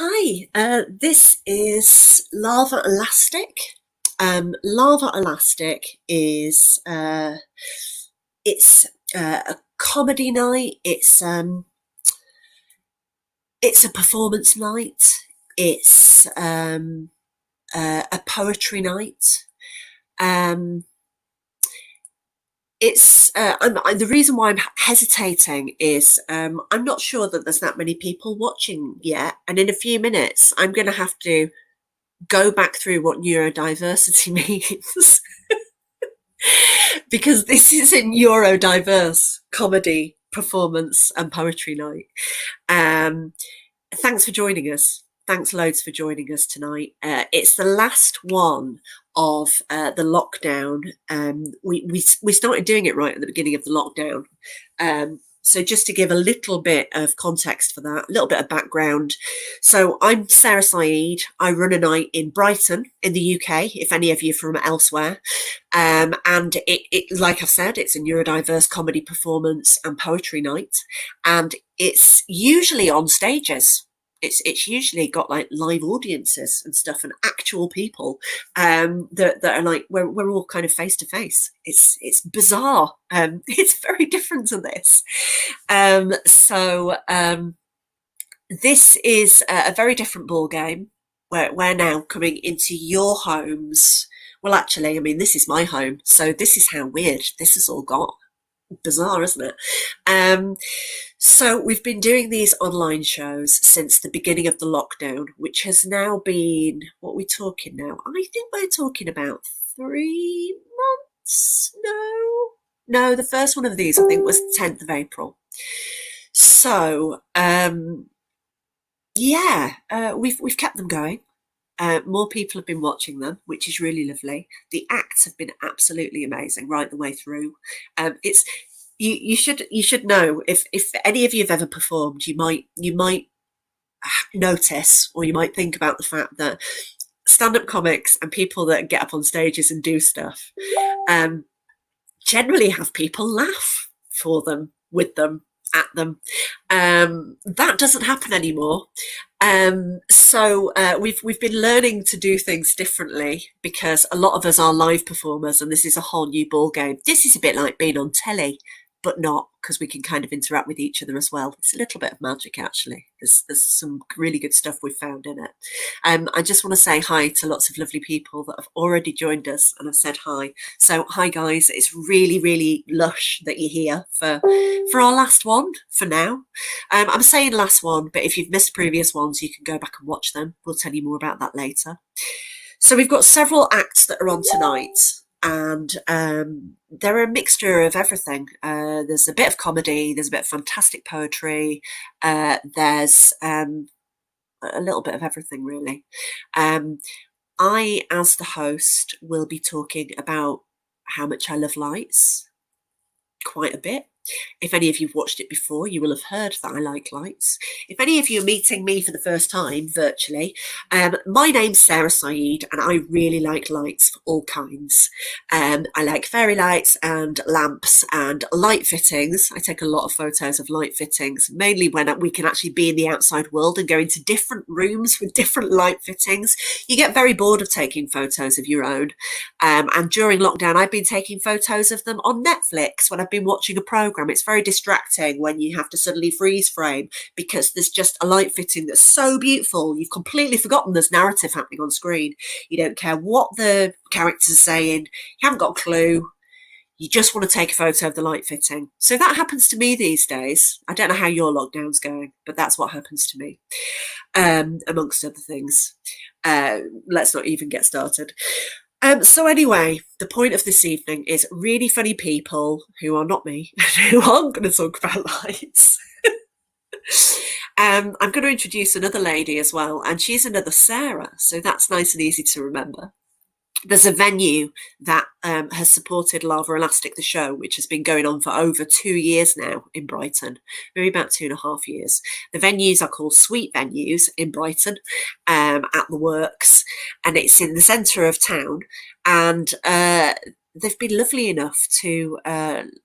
Hi, this is Lava Elastic. Lava Elastic is it's a comedy night. It's a performance night. It's a poetry night. Um, the reason why I'm hesitating is I'm not sure that there's that many people watching yet, and in a few minutes I'm going to have to go back through what neurodiversity means because this is a neurodiverse comedy performance and poetry night. Um, Thanks for joining us. Thanks loads for joining us tonight. It's the last one of the lockdown. We started doing it right at the beginning of the lockdown. So just to give a little bit of context for that, a little bit of background. So I'm Sarah Saeed. I run a night in Brighton in the UK, if any of you are from elsewhere. And like I've said, it's a neurodiverse comedy performance and poetry night. And it's usually on stages. It's usually got like live audiences and stuff and actual people that are like we're all kind of face to face. It's bizarre. It's very different to this. This is a very different ball game. We're now coming into your homes. Well, actually, I mean, this is my home, so this is how weird this has all got. Bizarre, isn't it? So we've been doing these online shows since the beginning of the lockdown, which has now been, what are we talking now? I think we're talking about 3 months. No, the first one of these I think was the 10th of April. So we've kept them going. More people have been watching them, which is really lovely. The acts have been absolutely amazing right the way through. It's you should know, if any of you have ever performed, you might notice, or you might think about the fact that stand-up comics and people that get up on stages and do stuff generally have people laugh for them, with them, at them. That doesn't happen anymore. We've been learning to do things differently because a lot of us are live performers, and this is a whole new ball game. This is a bit like being on telly, but not, because we can kind of interact with each other as well. It's a little bit of magic, actually. There's some really good stuff we've found in it. I just want to say hi to lots of lovely people that have already joined us and have said hi. So hi guys, it's really, really lush that you're here for our last one for now. I'm saying last one, but if you've missed previous ones, you can go back and watch them. We'll tell you more about that later. So we've got several acts that are on tonight, and they're a mixture of everything. There's a bit of comedy, there's a bit of fantastic poetry, there's a little bit of everything, really. I, as the host, will be talking about how much I love lights, quite a bit. If any of you've watched it before, you will have heard that I like lights. If any of you are meeting me for the first time virtually, my name's Sarah Saeed, and I really like lights of all kinds. I like fairy lights and lamps and light fittings. I take a lot of photos of light fittings, mainly when we can actually be in the outside world and go into different rooms with different light fittings. You get very bored of taking photos of your own. And during lockdown, I've been taking photos of them on Netflix when I've been watching a program. It's very distracting when you have to suddenly freeze frame because there's just a light fitting that's so beautiful. You've completely forgotten there's narrative happening on screen. You don't care what the characters are saying. You haven't got a clue. You just want to take a photo of the light fitting. So that happens to me these days. I don't know how your lockdown's going, but that's what happens to me, amongst other things. Let's not even get started. So anyway, the point of this evening is really funny people who are not me, who aren't going to talk about lights. I'm going to introduce another lady as well, and she's another Sarah, so that's nice and easy to remember. There's a venue that has supported Lava Elastic, the show, which has been going on for over 2 years now in Brighton, maybe about 2.5 years. The venues are called Sweet Venues in Brighton, at the Works, and it's in the centre of town. And they've been lovely enough to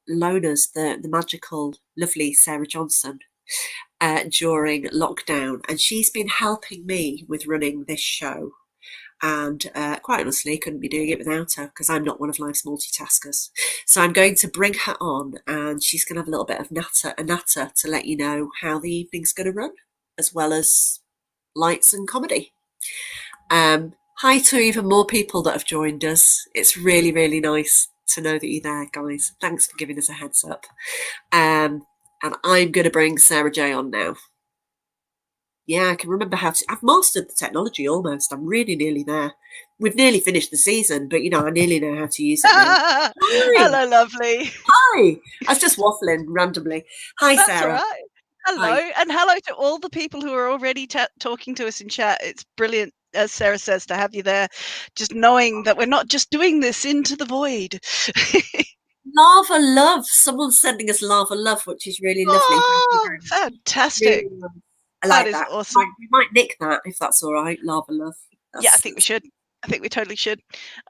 loan us the magical, lovely Sarah Johnson, during lockdown, and she's been helping me with running this show. And quite honestly, couldn't be doing it without her because I'm not one of life's multitaskers. So I'm going to bring her on, and she's going to have a little bit of natter to let you know how the evening's going to run, as well as lights and comedy. Hi to even more people that have joined us. It's really, really nice to know that you're there, guys. Thanks for giving us a heads up. And I'm going to bring Sarah J on now. Yeah, I can remember how to. I've mastered the technology almost. I'm really nearly there. We've nearly finished the season, but I nearly know how to use it now. Hi. Hello, lovely. Hi. I was just waffling randomly. Hi, That's Sarah. all right. Hello, Hi. and hello to all the people who are already talking to us in chat. It's brilliant, as Sarah says, to have you there, just knowing that we're not just doing this into the void. Lava love. Someone's sending us lava love, which is really lovely. Thank you Oh, very much. fantastic. Really nice. I like That is that. awesome. We might nick that if that's all right. Lava love. Yeah, I think we should. I think we totally should.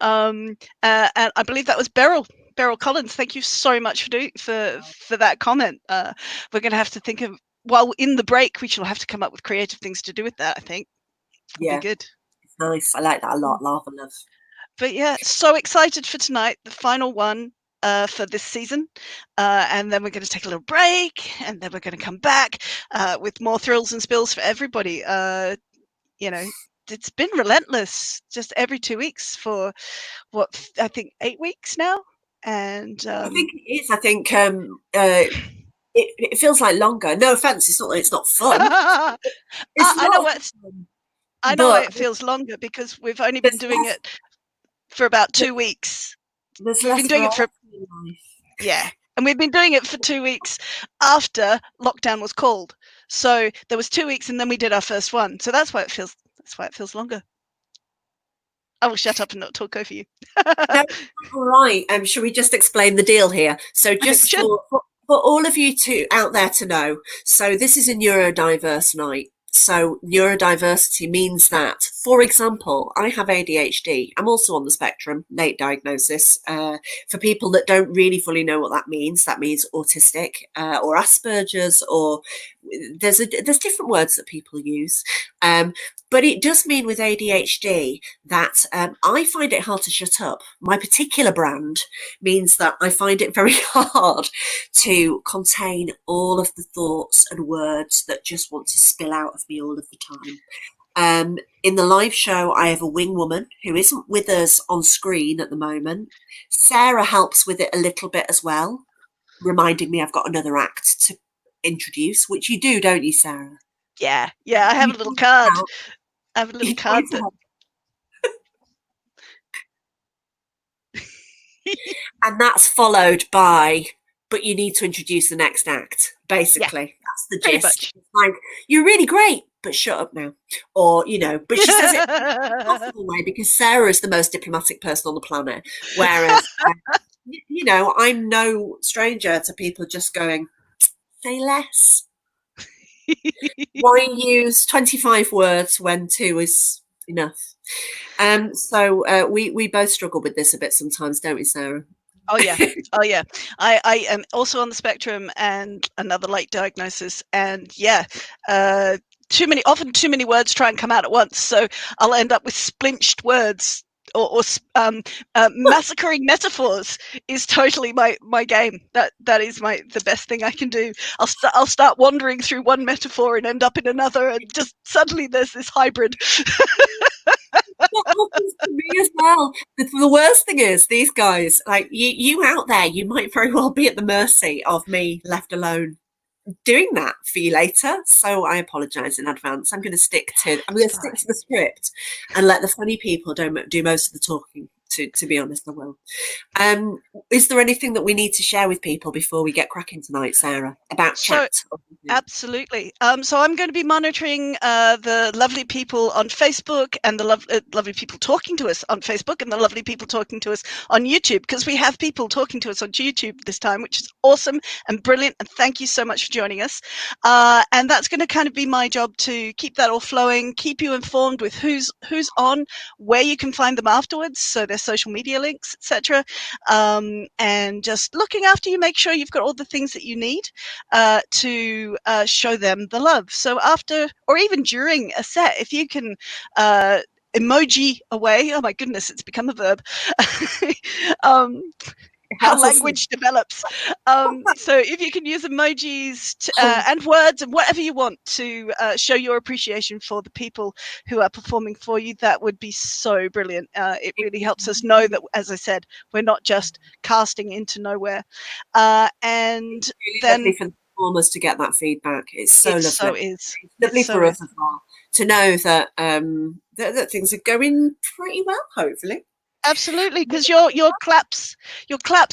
And I believe that was Beryl Collins. Thank you so much for that comment. We're going to have to think of, while in the break, we shall have to come up with creative things to do with that, I think. It'll be good. It's nice. I like that a lot. Lava love. But yeah, so excited for tonight, the final one for this season. And then we're going to take a little break, and then we're going to come back with more thrills and spills for everybody. It's been relentless, just every 2 weeks for what I think 8 weeks now. And I think it is. I think it feels like longer. No offense, it's not fun. It's I know not fun, I know why but it feels longer, because we've only been doing it for about 2 weeks. There's We've been less doing it for variety in life. yeah, and we've been doing it for 2 weeks after lockdown was called. So there was 2 weeks, and then we did our first one. So that's why it feels longer. I will shut up and not talk over you. No, all right. Shall we just explain the deal here? So I think we just should. for all of you out there to know, so this is a neurodiverse night. So neurodiversity means that, for example, I have ADHD. I'm also on the spectrum, late diagnosis. For people that don't really fully know what that means autistic or Asperger's, or there's different words that people use. But it does mean with ADHD that I find it hard to shut up. My particular brand means that I find it very hard to contain all of the thoughts and words that just want to spill out of me all of the time. In the live show, I have a wing woman who isn't with us on screen at the moment. Sarah helps with it a little bit as well, reminding me I've got another act to introduce, which you do, don't you, Sarah? Yeah, I have a little card. I have a little card that... And that's followed by, but you need to introduce the next act, basically. That's the gist. It's like, you're really great, but shut up now. Or, but she says it in a possible way because Sarah is the most diplomatic person on the planet. Whereas, I'm no stranger to people just going, say less. Why use 25 words when 2 is enough? So we both struggle with this a bit sometimes, don't we, Sarah? Oh yeah. I am also on the spectrum and another late diagnosis, and often too many words try and come out at once, so I'll end up with splinched words or massacring metaphors is totally my game. That is the best thing I can do. I'll start wandering through one metaphor and end up in another, and just suddenly there's this hybrid. That happens to me as well. The worst thing is, these guys, like you out there, you might very well be at the mercy of me left alone doing that for you later. So I apologise in advance. I'm going to stick to the script and let the funny people do most of the talking. To be honest, I will. Is there anything that we need to share with people before we get cracking tonight, Sarah, about chat? Absolutely. So I'm going to be monitoring the lovely people on Facebook, and the lovely people talking to us on Facebook, and the lovely people talking to us on YouTube, because we have people talking to us on YouTube this time, which is awesome and brilliant. And thank you so much for joining us. And that's going to kind of be my job, to keep that all flowing, keep you informed with who's on, where you can find them afterwards. So they're social media links, etc. And just looking after you, make sure you've got all the things that you need to show them the love. So after, or even during a set, if you can emoji away, oh my goodness, it's become a verb. How language develops. So if you can use emojis and words and whatever you want to show your appreciation for the people who are performing for you, that would be so brilliant. It really helps us know that, as I said, we're not just casting into nowhere. And it's really then lovely for the performers to get that feedback. It's so it lovely. so is. It's lovely It so for us is. as well to know that that things are going pretty well, hopefully. Absolutely, because your claps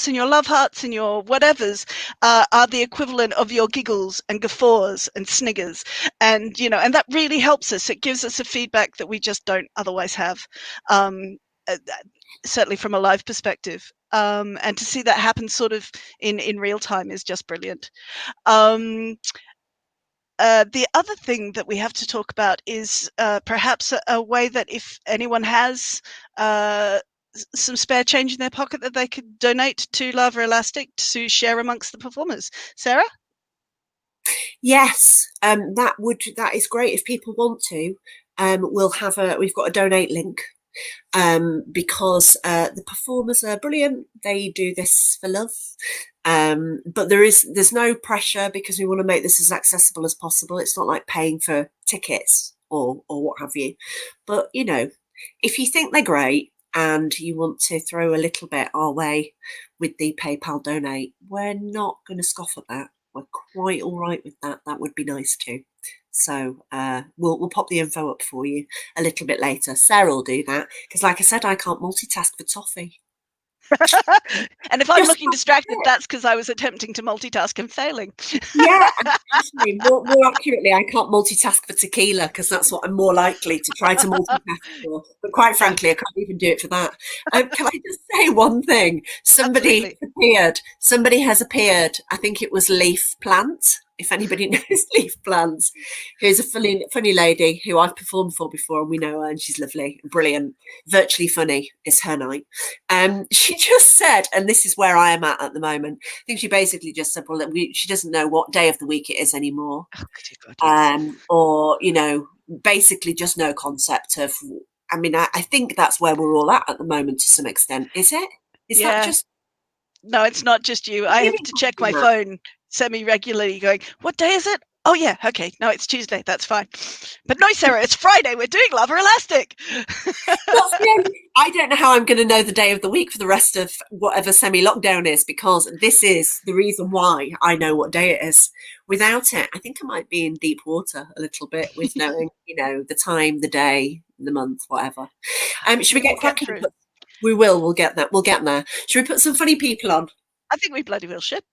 and your love hearts and your whatevers are the equivalent of your giggles and guffaws and sniggers, and and that really helps us. It gives us a feedback that we just don't otherwise have, certainly from a live perspective. And to see that happen sort of in real time is just brilliant. The other thing that we have to talk about is perhaps a way that if anyone has some spare change in their pocket that they could donate to Lava Elastic to share amongst the performers. Sarah? Yes, that is great if people want to. We've got a donate link because the performers are brilliant. They do this for love. But there's no pressure because we want to make this as accessible as possible. It's not like paying for tickets or what have you. But if you think they're great and you want to throw a little bit our way with the PayPal donate, we're not going to scoff at that. We're quite all right with that. That would be nice too. So we'll pop the info up for you a little bit later. Sarah will do that because, like I said, I can't multitask for toffee. And if I'm Just looking distracted, that's because I was attempting to multitask and failing. yeah, actually, more accurately, I can't multitask for tequila because that's what I'm more likely to try to multitask for. But quite Yeah, frankly, I can't even do it for that. Can I just say one thing? absolutely. Somebody has appeared. I think it was Leaf Plant. If anybody knows Leaf Plants, who's a funny lady who I've performed for before, and we know her, and she's lovely, brilliant, virtually funny is her night. She just said, and this is where I am at the moment. I think she basically just said, well, she doesn't know what day of the week it is anymore, Oh, God, yes. or basically just no concept of. I mean, I think that's where we're all at the moment to some extent. Is it? Is that Yeah. just? No, it's not just you. I have to check my phone semi-regularly going, what day is it? Oh, yeah, okay. No, it's Tuesday. That's fine. But no, Sarah, it's Friday. We're doing Lava Elastic. I don't know how I'm going to know the day of the week for the rest of whatever semi-lockdown is, because this is the reason why I know what day it is. Without it, I think I might be in deep water a little bit with knowing, the time, the day, the month, whatever. Should we We get will get cracking? through. We will. We'll get that. We'll get there. Should we put some funny people on? I think we bloody well should.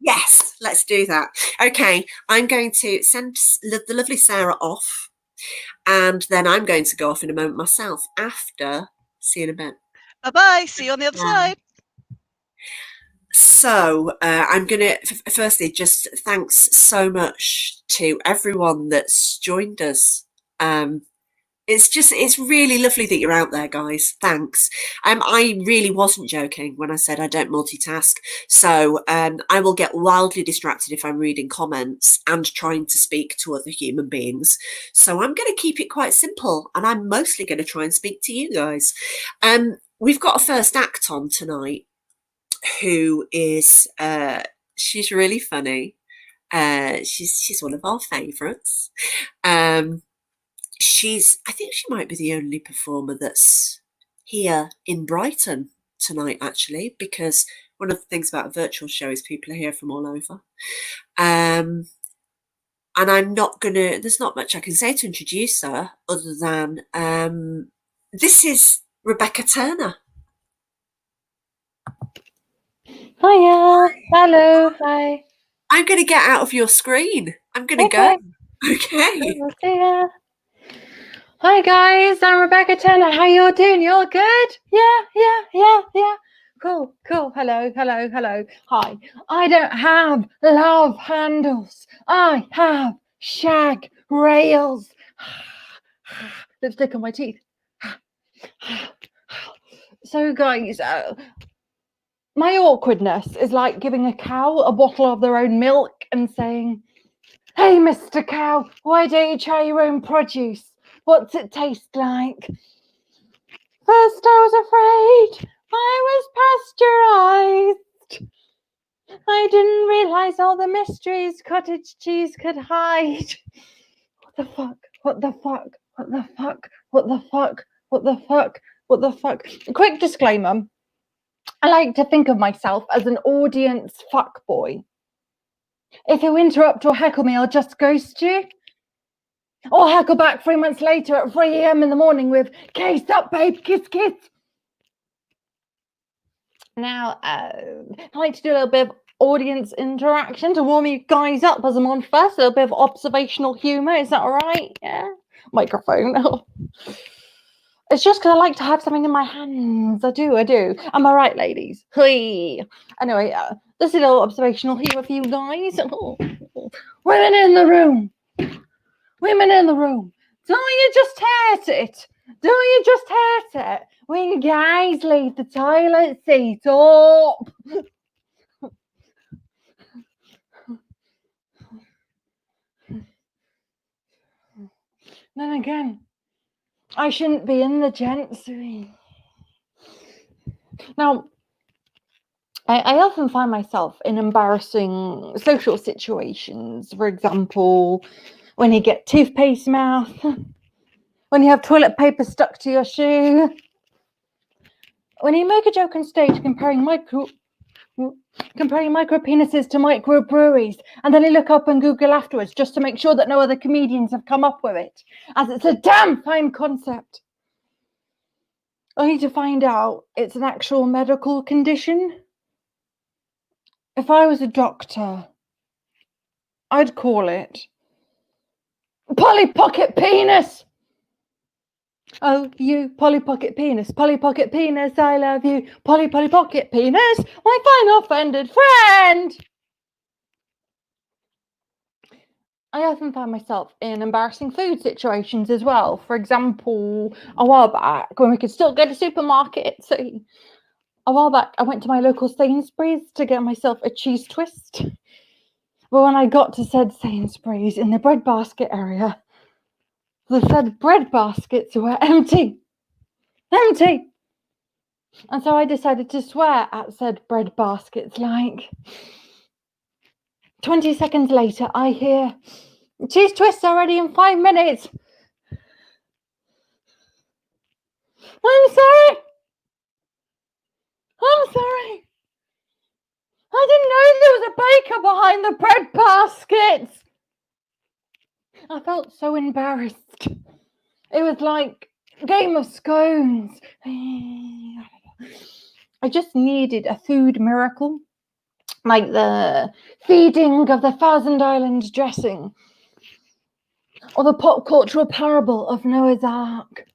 Yes, let's do that. Okay, I'm going to send the lovely Sarah off, and then I'm going to go off in a moment myself after. See you in a bit. Bye-bye. See you on the other side. So I'm going to, firstly, just thanks so much to everyone that's joined us. It's really lovely that you're out there, guys. Thanks. I really wasn't joking when I said I don't multitask. So I will get wildly distracted if I'm reading comments and trying to speak to other human beings. So I'm going to keep it quite simple, and I'm mostly going to try and speak to you guys. We've got a first act on tonight, who is she's really funny. She's one of our favourites. I think she might be the only performer that's here in Brighton tonight, actually, because one of the things about a virtual show is people are here from all over. And there's not much I can say to introduce her other than this is Rebecca Turner. Hiya. Hello. Hi. I'm going to get out of your screen. I'm going to Okay. go. Okay. We'll see ya. Hi guys, I'm Rebecca Turner. How you all doing? You all good? Yeah. Cool. Hello. Hi. I don't have love handles. I have shag rails. Lipstick on my teeth. So guys, my awkwardness is like giving a cow a bottle of their own milk and saying, "Hey, Mr. Cow, why don't you try your own produce? What's it taste like?" First I was afraid I was pasteurized. I didn't realise all the mysteries cottage cheese could hide. What the fuck? What the fuck? What the fuck? What the fuck? What the fuck? What the fuck? Quick disclaimer. I like to think of myself as an audience fuckboy. If you interrupt or heckle me, I'll just ghost you. Or heckle back 3 months later at 3 a.m. in the morning with, "Case up, babe, kiss, kiss." Now, I like to do a little bit of audience interaction to warm you guys up as I'm on first. A little bit of observational humour. Is that all right? Yeah. Microphone. It's just because I like to have something in my hands. I do. Am I right, ladies? Hey. Anyway, this is a little observational humour for you guys. Women in the room. Women in the room. Don't you just hate it? Don't you just hate it when guys leave the toilet seat up? Then again, I shouldn't be in the gents' room. Now, I often find myself in embarrassing social situations. For example, when you get toothpaste mouth, when you have toilet paper stuck to your shoe, when you make a joke on stage comparing micro penises to microbreweries, and then you look up and Google afterwards just to make sure that no other comedians have come up with it, as it's a damn fine concept. Only to find out it's an actual medical condition. If I was a doctor, I'd call it Polly Pocket Penis. Oh, you Polly Pocket Penis, Polly Pocket Penis, I love you, Polly Pocket Penis, my fine offended friend. I often find myself in embarrassing food situations as well. For example, a while back, when we could still go to supermarkets, a while back I went to my local Sainsbury's to get myself a cheese twist. But when I got to said Sainsbury's in the bread basket area, the said bread baskets were empty. Empty! And so I decided to swear at said bread baskets like. 20 seconds later, I hear, "Cheese twists are ready in 5 minutes. I'm sorry. I'm sorry. I didn't know there was a baker behind the bread baskets." I felt so embarrassed. It was like Game of Scones. I just needed a food miracle, like the feeding of the Thousand Islands dressing, or the pop cultural parable of Noah's Ark.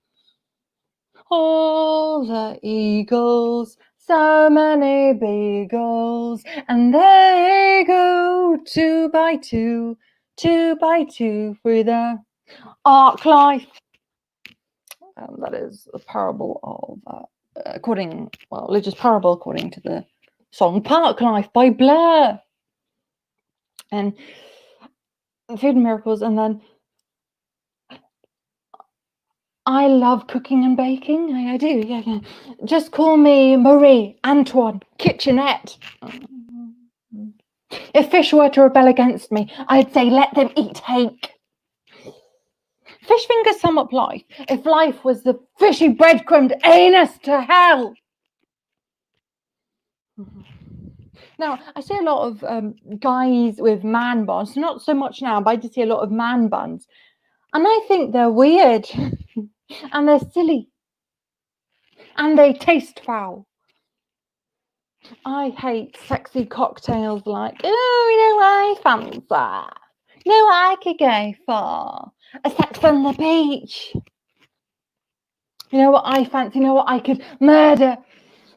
All the eagles, so many beagles, and they go 2 by 2, 2 by 2 through the ark life. That is the parable of, religious parable according to the song Park Life by Blur. And food and miracles, and then I love cooking and baking. I do, yeah. Just call me Marie Antoine Kitchenette. If fish were to rebel against me, I'd say let them eat hake. Fish fingers sum up life. If life was the fishy breadcrumbed anus to hell. Now, I see a lot of guys with man buns, not so much now, but I just see a lot of man buns. And I think they're weird. And they're silly. And they taste foul. I hate sexy cocktails like, oh, you know what I fancy? You know what I could go for? A sex on the beach. You know what I fancy? You know what I could murder?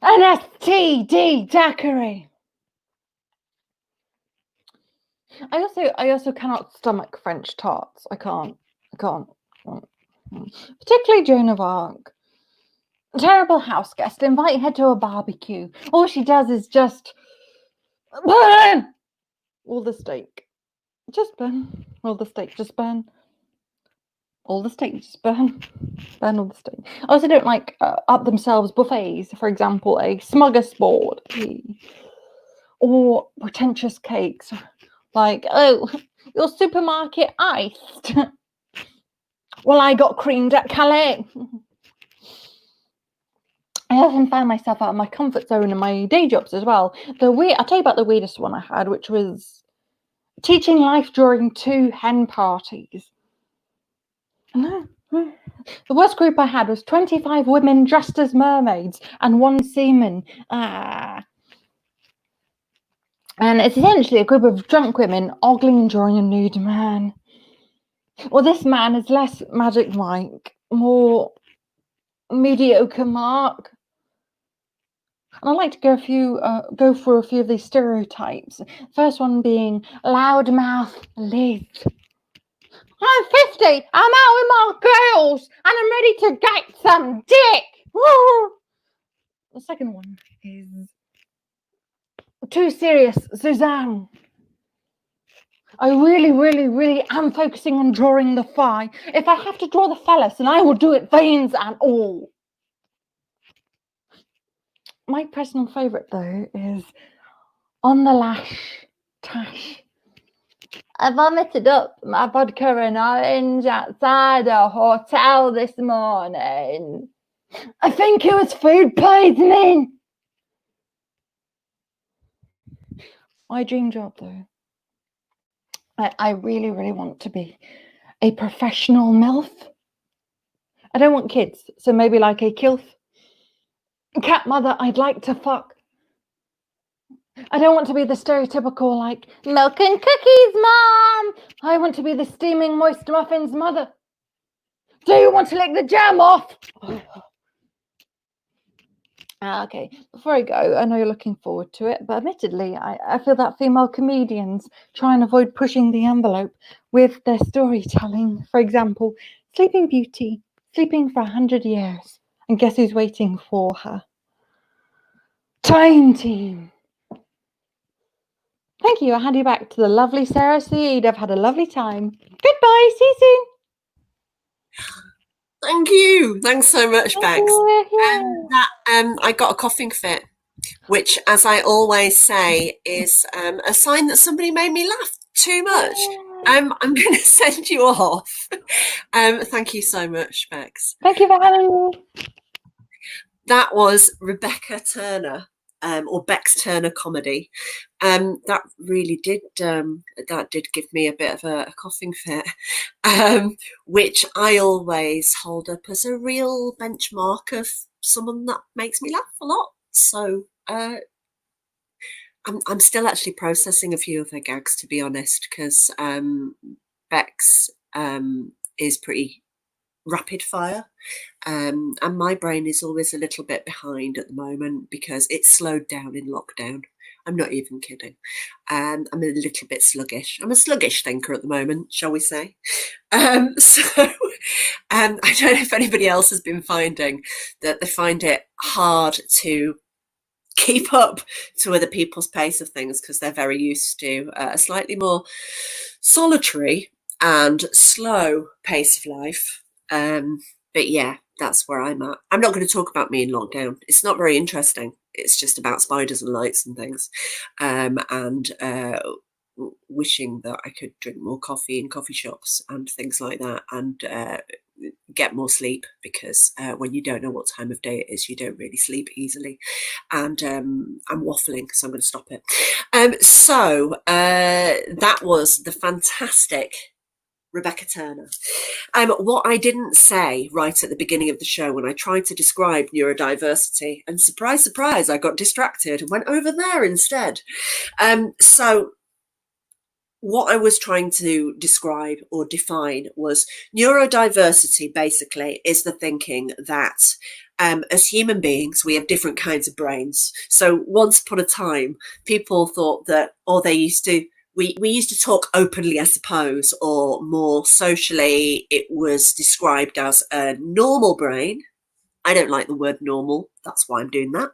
An STD daiquiri. I also cannot stomach French tarts. I can't. Particularly Joan of Arc. terrible house guest, invite her to a barbecue. All she does is just burn all the steak. Just burn all the steak. Just burn all the steak. Just burn all the steak. I also don't like up themselves buffets. For example, a smorgasbord or pretentious cakes. Like, oh, your supermarket iced. Well, I got creamed at Calais. I often find myself out of my comfort zone in my day jobs as well. I'll tell you about the weirdest one I had, which was teaching life during 2 hen parties. No. The worst group I had was 25 women dressed as mermaids and 1 seaman. And it's essentially a group of drunk women ogling and drawing a nude man. Well, this man is less Magic Mike, more mediocre Mark. And I'd like to go through a few of these stereotypes. First one being loudmouth Liz. I'm 50, I'm out with my girls, and I'm ready to get some dick. Woo! The second one is too serious Suzanne. I really am focusing on drawing the thigh. If I have to draw the phallus, then I will do it veins and all. My personal favourite, though, is on the lash Tash. I vomited up my vodka and orange outside a hotel this morning. I think it was food poisoning. My dream job, though, I really want to be a professional MILF. I don't want kids, so maybe like a KILF. Cat mother I'd like to fuck. I don't want to be the stereotypical, like, milk and cookies, Mom. I want to be the steaming moist muffins mother. Do you want to lick the jam off? Okay, before I go, I know you're looking forward to it, but admittedly, I feel that female comedians try and avoid pushing the envelope with their storytelling. For example, Sleeping Beauty, sleeping for 100 years, and guess who's waiting for her? Time Team. Thank you. I'll hand you back to the lovely Sarah Seed. I've had a lovely time. Goodbye. See you soon. Thank you. Thanks so much, Bex. Yeah. I got a coughing fit, which, as I always say, is a sign that somebody made me laugh too much. I'm going to send you off. Thank you so much, Bex. Thank you for having me. That was Rebecca Turner, or Bex Turner Comedy. That really did give me a bit of a coughing fit, which I always hold up as a real benchmark of someone that makes me laugh a lot. So I'm still actually processing a few of her gags, to be honest, because Bex is pretty rapid fire, and my brain is always a little bit behind at the moment because it's slowed down in lockdown. I'm not even kidding. I'm a little bit sluggish. I'm a sluggish thinker at the moment, shall we say. I don't know if anybody else has been finding that they find it hard to keep up to other people's pace of things because they're very used to a slightly more solitary and slow pace of life. But yeah, that's where I'm at. I'm not going to talk about me in lockdown. It's not very interesting. It's just about spiders and lights and things, and wishing that I could drink more coffee in coffee shops and things like that, and get more sleep, because when you don't know what time of day it is, you don't really sleep easily. And I'm waffling, so I'm going to stop it. So that was the fantastic Rebecca Turner. What I didn't say right at the beginning of the show when I tried to describe neurodiversity, and surprise, surprise, I got distracted and went over there instead. So what I was trying to describe or define was neurodiversity basically is the thinking that as human beings, we have different kinds of brains. So once upon a time, people thought that, or they used to, we used to talk openly, I suppose, or more socially, it was described as a normal brain I don't like the word normal. That's why I'm doing that.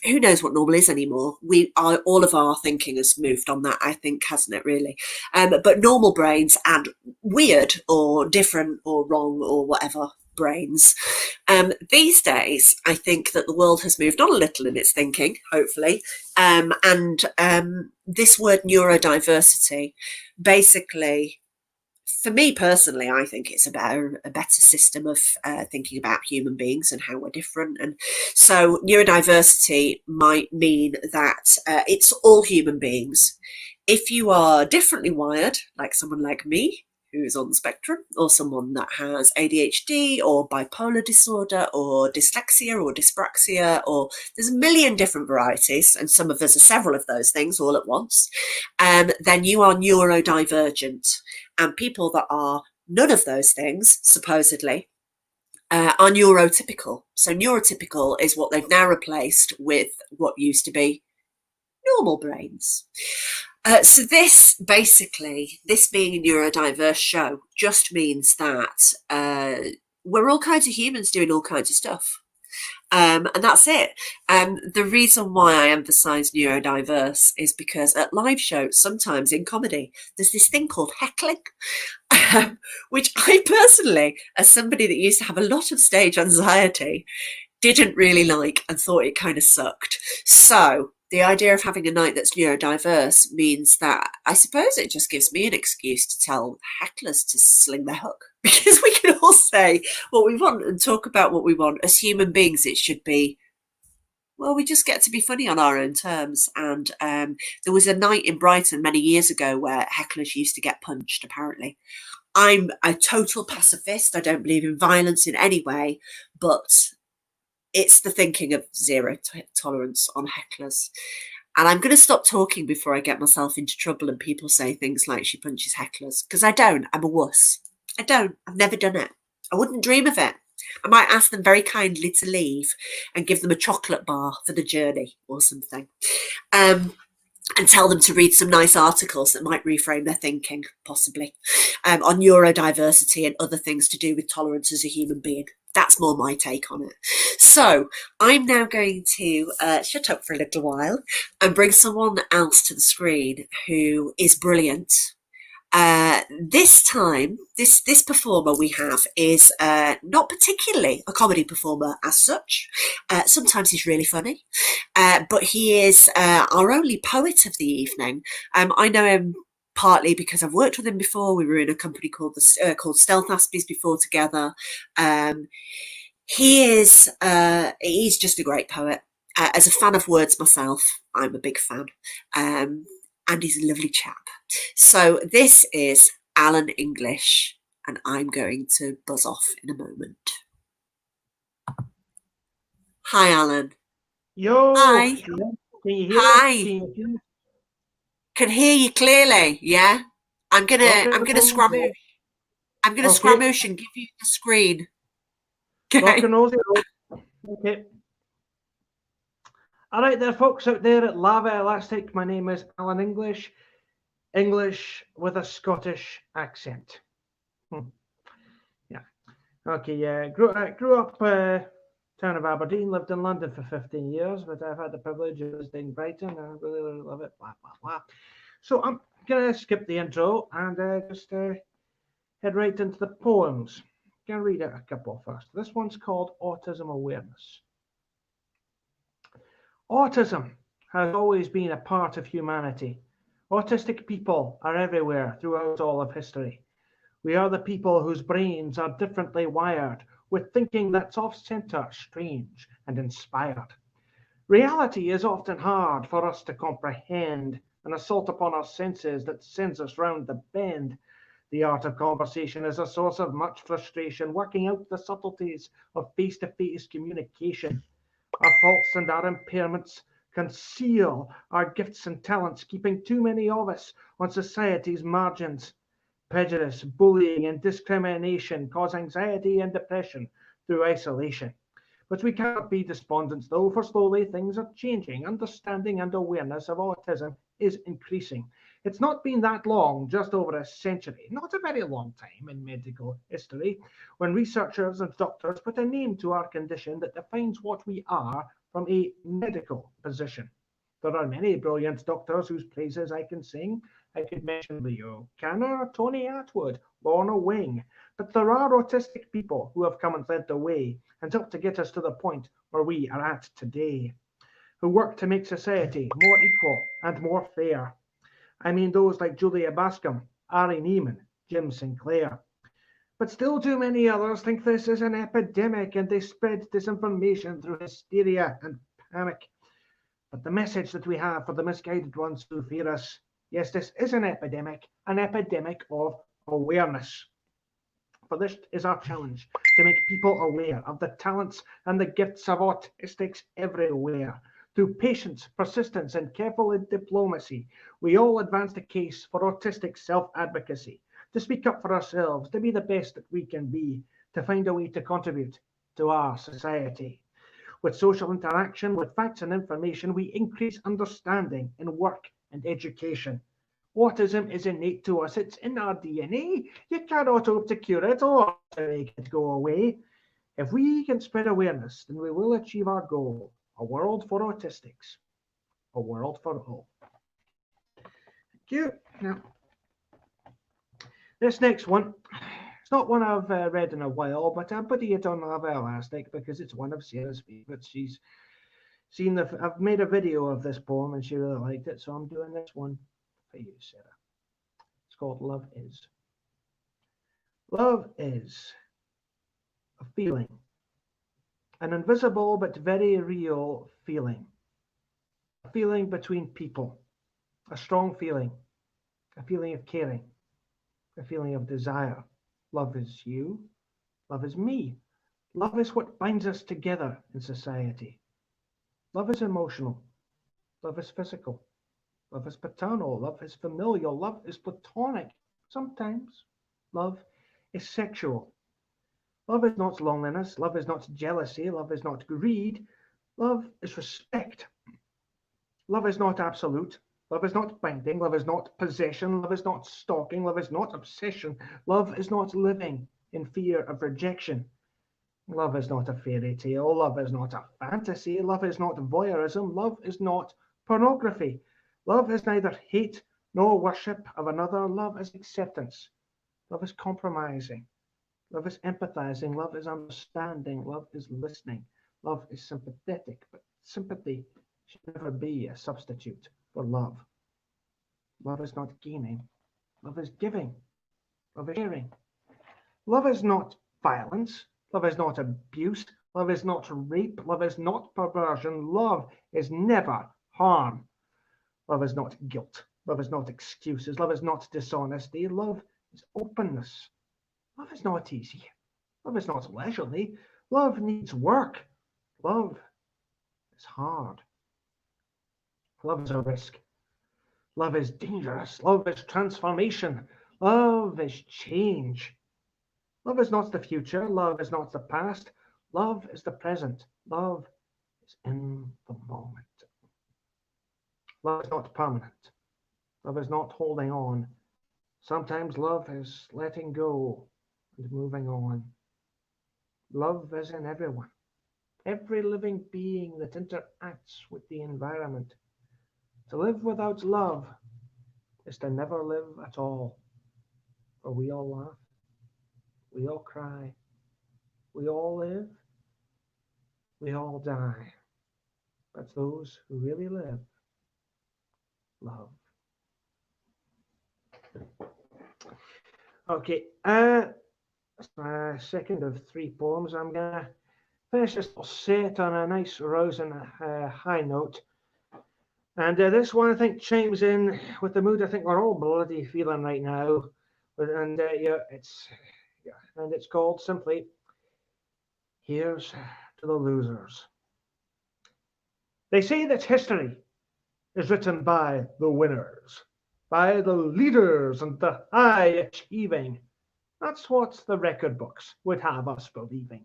Who knows what normal is anymore? All of our thinking has moved on that, I think, hasn't it, really? But normal brains and weird or different or wrong or whatever brains. These days, I think that the world has moved on a little in its thinking, hopefully. And this word neurodiversity, basically, for me personally, I think it's about a better system of thinking about human beings and how we're different. And so neurodiversity might mean that it's all human beings. If you are differently wired, like someone like me, who is on the spectrum, or someone that has ADHD or bipolar disorder or dyslexia or dyspraxia, or there's a million different varieties, and some of us are several of those things all at once, then you are neurodivergent. And people that are none of those things, supposedly, are neurotypical. So neurotypical is what they've now replaced with what used to be normal brains. So this basically, this being a neurodiverse show, just means that we're all kinds of humans doing all kinds of stuff. And that's it. The reason why I emphasize neurodiverse is because at live shows, sometimes in comedy, there's this thing called heckling, which I personally, as somebody that used to have a lot of stage anxiety, didn't really like and thought it kind of sucked. So the idea of having a night that's neurodiverse means that I suppose it just gives me an excuse to tell hecklers to sling their hook, because we can all say what we want and talk about what we want. As human beings, it should be, well, we just get to be funny on our own terms. And there was a night in Brighton many years ago where hecklers used to get punched, apparently. I'm a total pacifist. I don't believe in violence in any way, but it's the thinking of zero tolerance on hecklers. And I'm going to stop talking before I get myself into trouble and people say things like she punches hecklers, because I don't. I'm a wuss. I don't. I've never done it. I wouldn't dream of it. I might ask them very kindly to leave and give them a chocolate bar for the journey or something. And tell them to read some nice articles that might reframe their thinking, possibly, on neurodiversity and other things to do with tolerance as a human being. That's more my take on it. So I'm now going to shut up for a little while and bring someone else to the screen who is brilliant. This time, this performer we have is not particularly a comedy performer as such. Sometimes he's really funny, but he is our only poet of the evening. I know him partly because I've worked with him before. We were in a company called Stealth Aspies before together. He's just a great poet. As a fan of words myself, I'm a big fan. And he's a lovely chap. So this is Alan English, and I'm going to buzz off in a moment. Hi, Alan. Yo. Hi. Can you hear Hi. me? Can hear you clearly. Yeah. I'm gonna scramoosh. I'm gonna scramoosh and give you the screen. Okay. Okay. All right, there, folks out there at Lava Elastic. My name is Alan English. English with a Scottish accent. Yeah. Okay. Grew up town of Aberdeen. Lived in London for 15 years, but I've had the privilege of visiting Brighton. I really, really love it. Blah blah blah. So I'm gonna skip the intro and just head right into the poems. I'm gonna read out a couple first. This one's called Autism Awareness. Autism has always been a part of humanity. Autistic people are everywhere throughout all of history. We are the people whose brains are differently wired, with thinking that's off-center, strange, and inspired. Reality is often hard for us to comprehend, an assault upon our senses that sends us round the bend. The art of conversation is a source of much frustration, working out the subtleties of face-to-face communication. Our faults and our impairments conceal our gifts and talents, keeping too many of us on society's margins. Prejudice, bullying, and discrimination cause anxiety and depression through isolation. But we cannot be despondent, though, for slowly things are changing. Understanding and awareness of autism is increasing. It's not been that long, just over a century, not a very long time in medical history, when researchers and doctors put a name to our condition that defines what we are from a medical position. There are many brilliant doctors whose praises I can sing. I could mention Leo Kanner, Tony Atwood, Lorna Wing, but there are autistic people who have come and led the way and helped to get us to the point where we are at today, who work to make society more equal and more fair. I mean those like Julia Bascom, Ari Neiman, Jim Sinclair. But still too many others think this is an epidemic and they spread disinformation through hysteria and panic. But the message that we have for the misguided ones who fear us, yes, this is an epidemic of awareness. For this is our challenge, to make people aware of the talents and the gifts of autistics everywhere. Through patience, persistence, and careful diplomacy, we all advance the case for autistic self-advocacy, to speak up for ourselves, to be the best that we can be, to find a way to contribute to our society. With social interaction, with facts and information, we increase understanding in work and education. Autism is innate to us. It's in our DNA. You cannot hope to cure it or to make it go away. If we can spread awareness, then we will achieve our goal, a world for autistics, a world for all. Thank you. Now, this next one, it's not one I've read in a while, but I'm putting it on Love Elastic because it's one of Sarah's favorites. She's seen I've made a video of this poem and she really liked it, so I'm doing this one for you, Sarah. It's called Love Is. Love is a feeling, an invisible but very real feeling, a feeling between people, a strong feeling, a feeling of caring, a feeling of desire. Love is you, love is me. Love is what binds us together in society. Love is emotional, love is physical, love is paternal, love is familial, love is platonic. Sometimes love is sexual. Love is not loneliness, love is not jealousy, love is not greed, love is respect. Love is not absolute, love is not binding, love is not possession, love is not stalking, love is not obsession, love is not living in fear of rejection. Love is not a fairy tale, love is not a fantasy, love is not voyeurism, love is not pornography. Love is neither hate nor worship of another, love is acceptance, love is compromising, love is empathizing, love is understanding, love is listening, love is sympathetic, but sympathy should never be a substitute for love. Love is not gaining, love is giving, love is sharing. Love is not violence, love is not abuse, love is not rape, love is not perversion, love is never harm. Love is not guilt, love is not excuses, love is not dishonesty, love is openness. Love is not easy, love is not leisurely, love needs work, love is hard. Love is a risk, love is dangerous, love is transformation, love is change. Love is not the future, love is not the past, love is the present, love is in the moment. Love is not permanent, love is not holding on. Sometimes love is letting go and moving on. Love is in everyone, every living being that interacts with the environment. To live without love is to never live at all, for we all laugh, we all cry, we all live, we all die. But those who really live, love. Okay, that's my second of three poems. I'm gonna finish this set on a nice rousing high note. And this one I think chimes in with the mood I think we're all bloody feeling right now. And it's called simply Here's to the Losers. They say that history is written by the winners, by the leaders and the high achieving. That's what the record books would have us believing.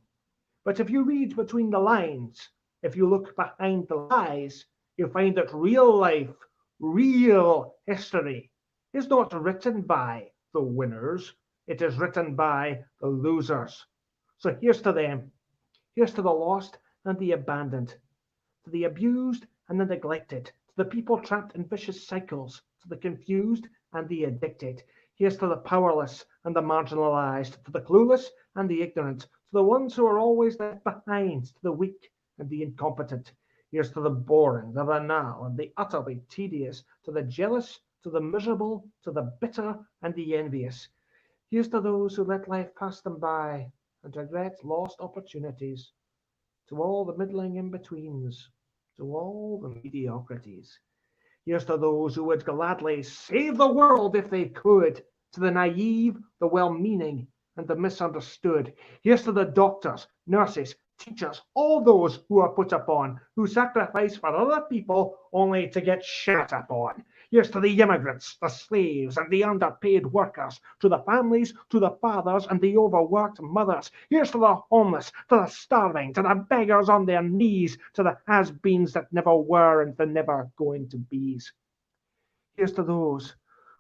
But if you read between the lines, if you look behind the lies, you'll find that real life, real history is not written by the winners, it is written by the losers. So here's to them. Here's to the lost and the abandoned, to the abused and the neglected, to the people trapped in vicious cycles, to the confused and the addicted. Here's to the powerless and the marginalized, to the clueless and the ignorant, to the ones who are always left behind, to the weak and the incompetent. Here's to the boring, the banal, and the utterly tedious, to the jealous, to the miserable, to the bitter and the envious. Here's to those who let life pass them by and regret lost opportunities, to all the middling in-betweens, to all the mediocrities. Here's to those who would gladly save the world if they could, to the naive, the well-meaning, and the misunderstood. Here's to the doctors, nurses, teachers, all those who are put upon, who sacrifice for other people only to get shat upon. Here's to the immigrants, the slaves, and the underpaid workers, to the families, to the fathers, and the overworked mothers. Here's to the homeless, to the starving, to the beggars on their knees, to the has-beens that never were and the never going to be's. Here's to those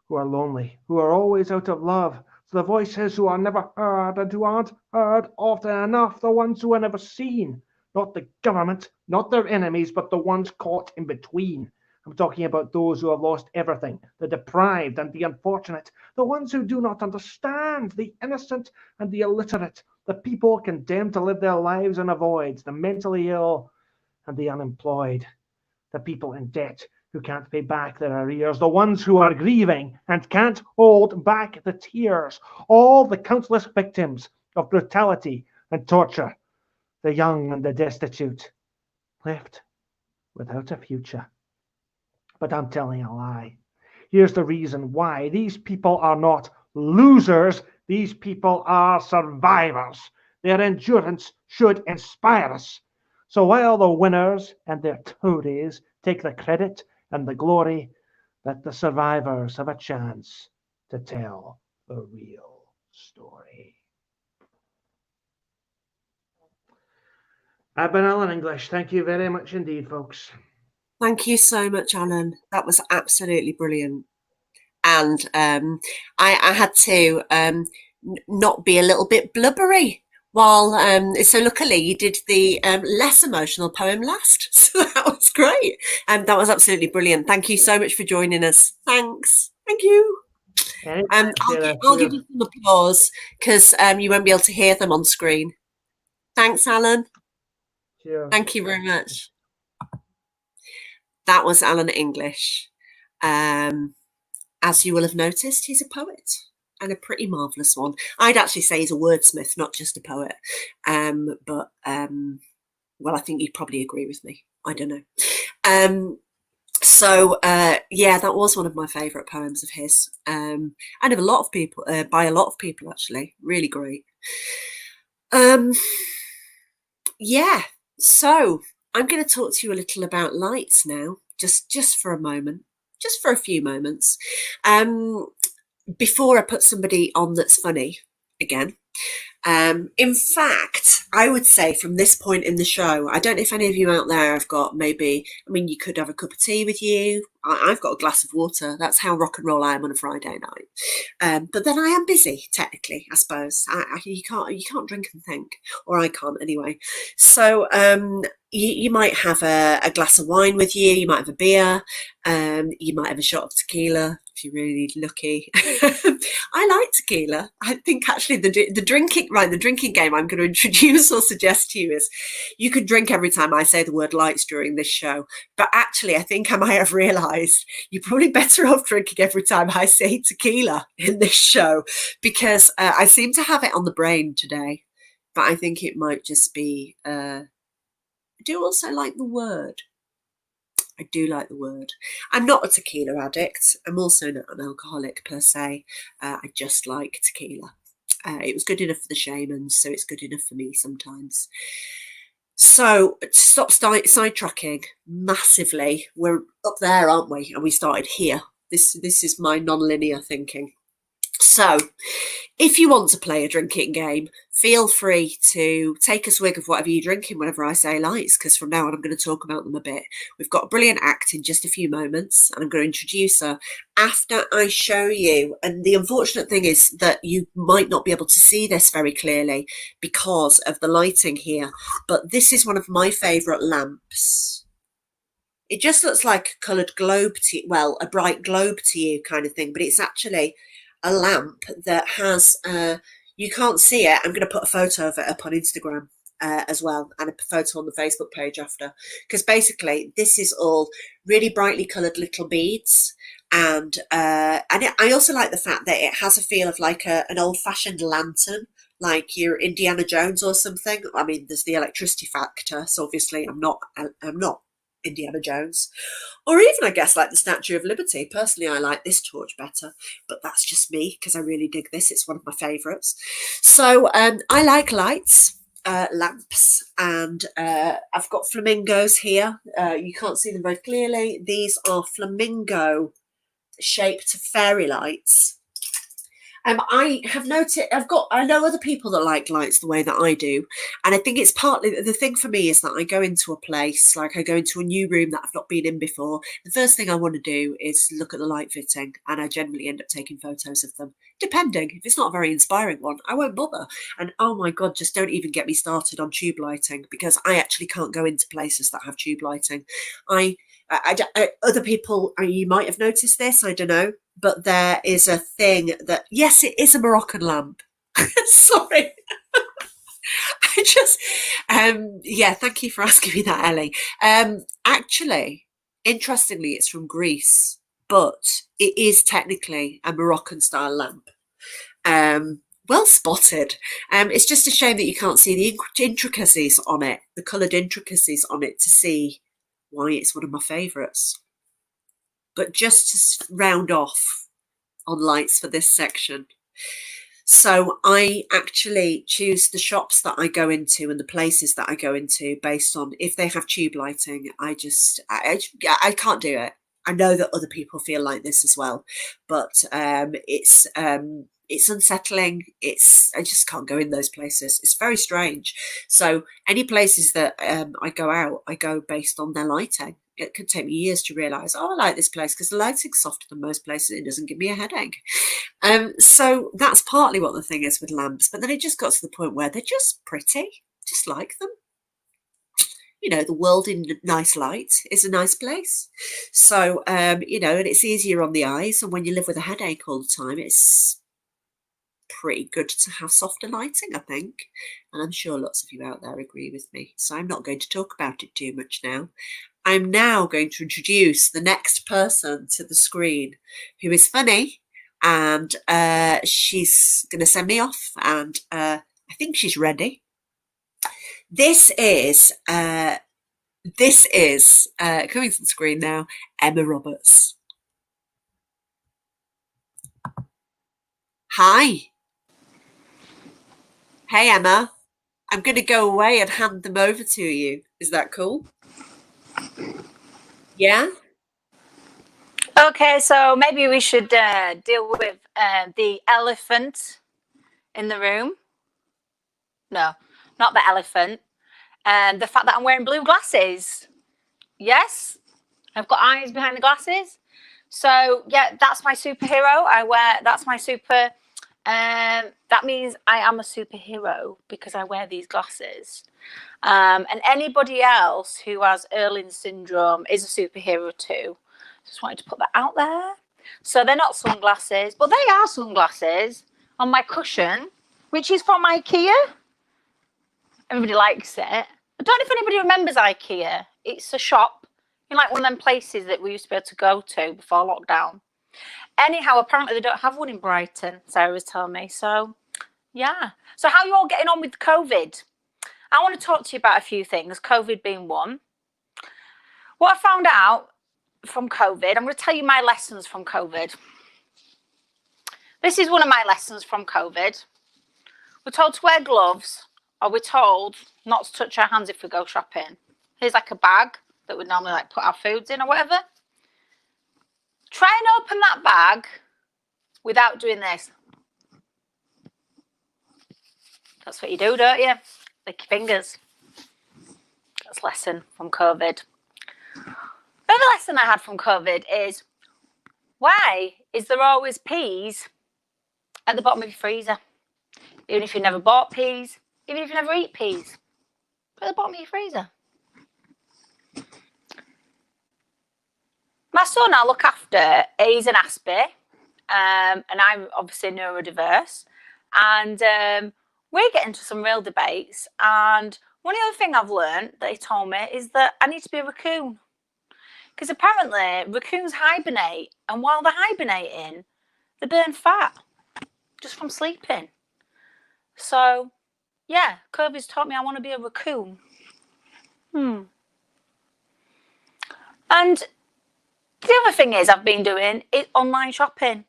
who are lonely, who are always out of love, to the voices who are never heard and who aren't heard often enough, the ones who are never seen, not the government, not their enemies, but the ones caught in between. I'm talking about those who have lost everything, the deprived and the unfortunate, the ones who do not understand, the innocent and the illiterate, the people condemned to live their lives in a void, the mentally ill and the unemployed, the people in debt who can't pay back their arrears, the ones who are grieving and can't hold back the tears, all the countless victims of brutality and torture, the young and the destitute, left without a future. But I'm telling a lie. Here's the reason why. These people are not losers. These people are survivors. Their endurance should inspire us. So while the winners and their toadies take the credit and the glory, let the survivors have a chance to tell the real story. I've been Alan English. Thank you very much indeed, folks. Thank you so much, Alan. That was absolutely brilliant. And I had to not be a little bit blubbery while so luckily you did the less emotional poem last, so that was great, and that was absolutely brilliant. Thank you so much for joining us. Thank you. I'll give you some applause because you won't be able to hear them on screen. Thanks, Alan. Sure. Thank you very much. That was Alan English. As you will have noticed, he's a poet, and a pretty marvellous one. I'd actually say he's a wordsmith, not just a poet. But well, I think you'd probably agree with me. I don't know. Yeah, that was one of my favourite poems of his. And of a lot of people, by a lot of people, actually. Really great. Yeah, so I'm going to talk to you a little about lights now, just for a moment, just for a few moments. Before I put somebody on that's funny again. In fact, I would say from this point in the show, I don't know if any of you out there have got maybe, I mean, you could have a cup of tea with you. I've got a glass of water. That's how rock and roll I am on a Friday night. But then I am busy, technically, I suppose. You can't drink and think, or I can't anyway. So you might have a glass of wine with you. You might have a beer. You might have a shot of tequila if you're really lucky. I like tequila. I think actually the drinking game I'm going to introduce or suggest to you is you could drink every time I say the word lights during this show. But actually, I think I might have realised you're probably better off drinking every time I say tequila in this show, because I seem to have it on the brain today. But I think it might just be, I do also like the word. I do like the word. I'm not a tequila addict. I'm also not an alcoholic per se. I just like tequila. It was good enough for the shamans, so it's good enough for me sometimes. So to stop sidetracking massively, we're up there, aren't we? And we started here. This is my non-linear thinking. So if you want to play a drinking game, feel free to take a swig of whatever you're drinking whenever I say lights, because from now on I'm going to talk about them a bit. We've got a brilliant act in just a few moments, and I'm going to introduce her after I show you. And the unfortunate thing is that you might not be able to see this very clearly because of the lighting here, but this is one of my favourite lamps. It just looks like a coloured globe to you, well, a bright globe to you kind of thing, but it's actually a lamp that has, you can't see it. I'm going to put a photo of it up on Instagram as well, and a photo on the Facebook page after, because basically this is all really brightly coloured little beads. And I also like the fact that it has a feel of like an old-fashioned lantern, like you're Indiana Jones or something. I mean, there's the electricity factor, so obviously I'm not Indiana Jones, or even I guess like the Statue of Liberty. Personally, I like this torch better, but that's just me because I really dig this. It's one of my favourites. So I like lights, lamps, and I've got flamingos here. You can't see them very clearly. These are flamingo shaped fairy lights. I have noticed, I know other people that like lights the way that I do. And I think it's partly, the thing for me is that I go into a place, like I go into a new room that I've not been in before. The first thing I want to do is look at the light fitting, and I generally end up taking photos of them. Depending, if it's not a very inspiring one, I won't bother. And oh my God, just don't even get me started on tube lighting, because I actually can't go into places that have tube lighting. Other people, you might have noticed this, I don't know, but there is a thing that, yes, it is a Moroccan lamp. Sorry. I just, yeah, thank you for asking me that, Ellie. Actually, interestingly, it's from Greece, but it is technically a Moroccan style lamp. Well spotted. It's just a shame that you can't see the intricacies on it, the coloured intricacies on it, to see why it's one of my favourites. But just to round off on lights for this section, so I actually choose the shops that I go into and the places that I go into based on if they have tube lighting. I can't do it. I know that other people feel like this as well, but it's unsettling. I just can't go in those places. It's very strange. So any places that I go out, I go based on their lighting. It could take me years to realise, oh, I like this place because the lighting's softer than most places. It doesn't give me a headache. So that's partly what the thing is with lamps. But then it just got to the point where they're just pretty, just like them. You know, the world in nice light is a nice place. So, you know, and it's easier on the eyes. And when you live with a headache all the time, it's pretty good to have softer lighting, I think. And I'm sure lots of you out there agree with me. So I'm not going to talk about it too much now. I'm now going to introduce the next person to the screen who is funny, and she's going to send me off, and I think she's ready. This is coming to the screen now, Emma Roberts. Hi. Hey, Emma. I'm going to go away and hand them over to you. Is that cool? Yeah? Okay, so maybe we should deal with the elephant in the room. No, not the elephant. The fact that I'm wearing blue glasses. Yes, I've got eyes behind the glasses. So yeah, that's my superhero. That's my super. That means I am a superhero because I wear these glasses. And anybody else who has Erling syndrome is a superhero too. Just wanted to put that out there. So they're not sunglasses, but they are sunglasses on my cushion, which is from IKEA. Everybody likes it. I don't know if anybody remembers IKEA. It's a shop in like one of them places that we used to be able to go to before lockdown. Anyhow, apparently they don't have one in Brighton, Sarah was telling me. So, yeah. So how are you all getting on with COVID? I want to talk to you about a few things, COVID being one. What I found out from COVID, I'm going to tell you my lessons from COVID. This is one of my lessons from COVID. We're told to wear gloves, or we're told not to touch our hands if we go shopping. Here's like a bag that we'd normally like put our foods in or whatever. Try and open that bag without doing this. That's what you do, don't you? Lick your fingers. That's a lesson from COVID. Another lesson I had from COVID is, why is there always peas at the bottom of your freezer? Even if you've never bought peas, even if you never eat peas, put at the bottom of your freezer. My son I look after, he's an Aspie, and I'm obviously neurodiverse, and we get into some real debates, and one other thing I've learned that he told me is that I need to be a raccoon. Because apparently raccoons hibernate, and while they're hibernating, they burn fat just from sleeping. So, yeah, COVID's taught me I want to be a raccoon. And the other thing is I've been doing is online shopping.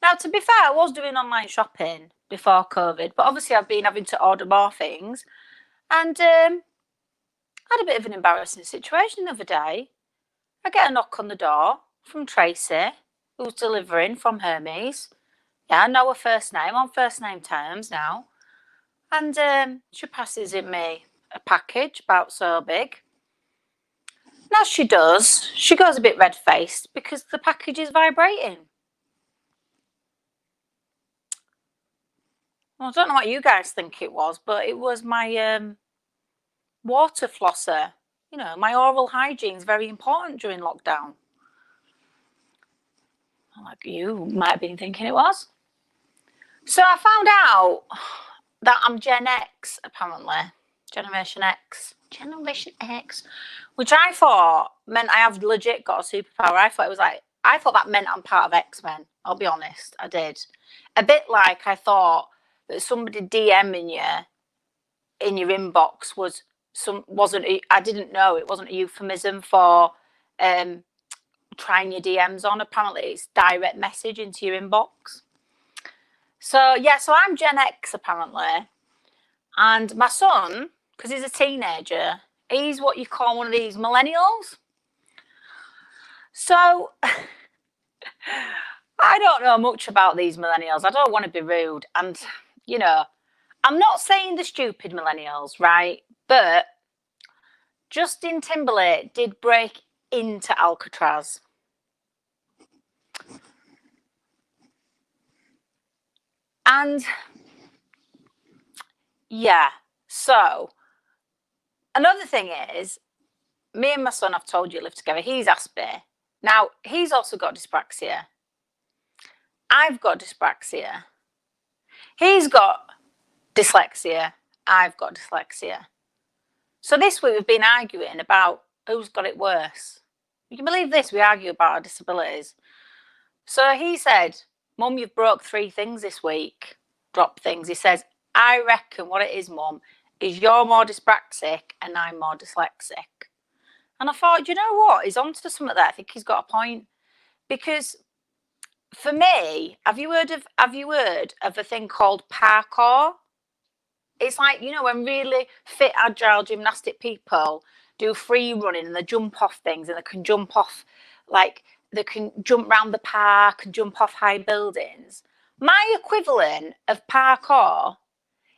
Now, to be fair, I was doing online shopping before COVID, but obviously I've been having to order more things. And I had a bit of an embarrassing situation the other day. I get a knock on the door from Tracy, who's delivering from Hermes. Yeah, I know her first name, on first name terms now. And she passes in me a package about so big. And as she does, she goes a bit red-faced because the package is vibrating. Well, I don't know what you guys think it was, but it was my water flosser. You know, my oral hygiene is very important during lockdown. Like you might have been thinking it was. So I found out that I'm Gen X, apparently. Generation X. Which I thought meant I have legit got a superpower. I thought that meant I'm part of X-Men. I'll be honest, I did. A bit like I thought that somebody DMing you in your inbox I didn't know it wasn't a euphemism for trying your DMs on. Apparently it's direct message into your inbox. So yeah, so I'm Gen X apparently. And my son, because he's a teenager, he's what you call one of these millennials. So I don't know much about these millennials. I don't want to be rude. And, you know, I'm not saying the stupid millennials, right? But Justin Timberlake did break into Alcatraz. And yeah, so another thing is, me and my son, I've told you, live together. He's Aspie. Now, he's also got dyspraxia. I've got dyspraxia. He's got dyslexia. I've got dyslexia. So this week we've been arguing about who's got it worse. You can believe this, we argue about our disabilities. So he said, Mum, you've broke 3 things this week. Drop things. He says, I reckon what it is, Mum, is you're more dyspraxic and I'm more dyslexic. And I thought, you know what? He's onto something there. I think he's got a point. Because for me, have you heard of a thing called parkour? It's like, you know, when really fit, agile gymnastic people do free running and they jump off things and they can jump off, like they can jump around the park and jump off high buildings. My equivalent of parkour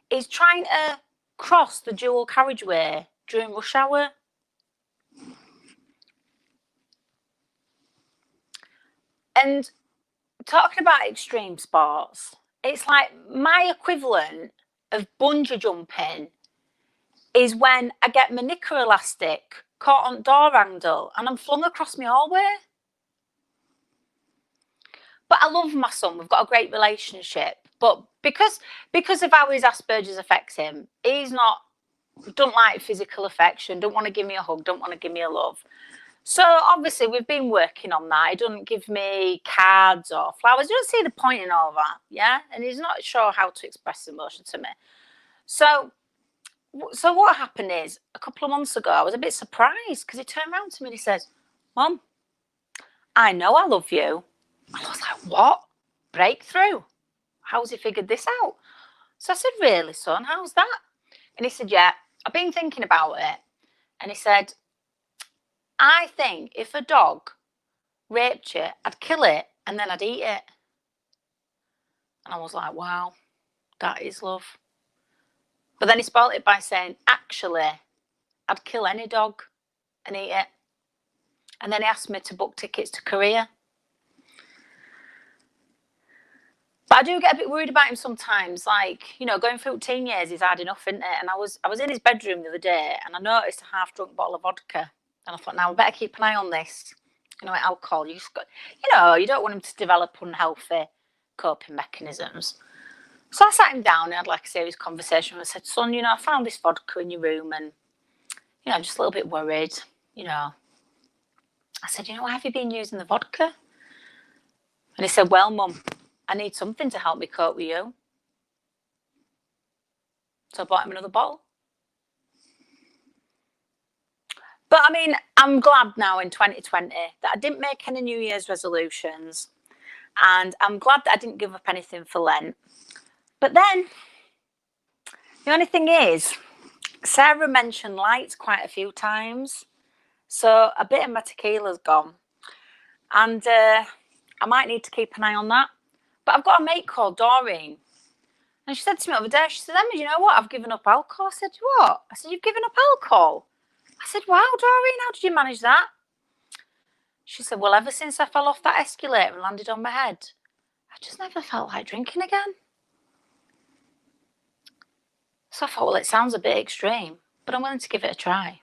is trying to cross the dual carriageway during rush hour. And talking about extreme sports, it's like my equivalent of bungee jumping is when I get my knicker elastic caught on door handle and I'm flung across my hallway. But I love my son. We've got a great relationship. But because of how his Asperger's affects him, don't like physical affection, don't want to give me a hug, don't want to give me a love. So obviously we've been working on that. He doesn't give me cards or flowers. You don't see the point in all that, yeah? And he's not sure how to express emotion to me. So what happened is, a couple of months ago, I was a bit surprised because he turned around to me and he says, Mum, I know I love you. And I was like, what? Breakthrough? How's he figured this out? So I said, really, son, how's that? And he said, yeah, I've been thinking about it. And he said, I think if a dog raped you, I'd kill it and then I'd eat it. And I was like, wow, that is love. But then he spoiled it by saying, actually, I'd kill any dog and eat it. And then he asked me to book tickets to Korea. But I do get a bit worried about him sometimes. Like, you know, going through teen years is hard enough, isn't it? And I was in his bedroom the other day and I noticed a half-drunk bottle of vodka. And I thought, now I better keep an eye on this. You know, alcohol, you don't want him to develop unhealthy coping mechanisms. So I sat him down and had like a serious conversation. I said, son, you know, I found this vodka in your room and, you know, I'm just a little bit worried, you know. I said, you know, why have you been using the vodka? And he said, well, Mum, I need something to help me cope with you. So I bought him another bottle. But I mean, I'm glad now in 2020 that I didn't make any New Year's resolutions. And I'm glad that I didn't give up anything for Lent. But then, the only thing is, Sarah mentioned lights quite a few times. So a bit of my tequila's gone. And I might need to keep an eye on that. But I've got a mate called Doreen. And she said to me the other day, she said, Emma, you know what? I've given up alcohol. I said, what? I said, you've given up alcohol? I said, wow, Doreen, how did you manage that? She said, well, ever since I fell off that escalator and landed on my head, I just never felt like drinking again. So I thought, well, it sounds a bit extreme, but I'm willing to give it a try.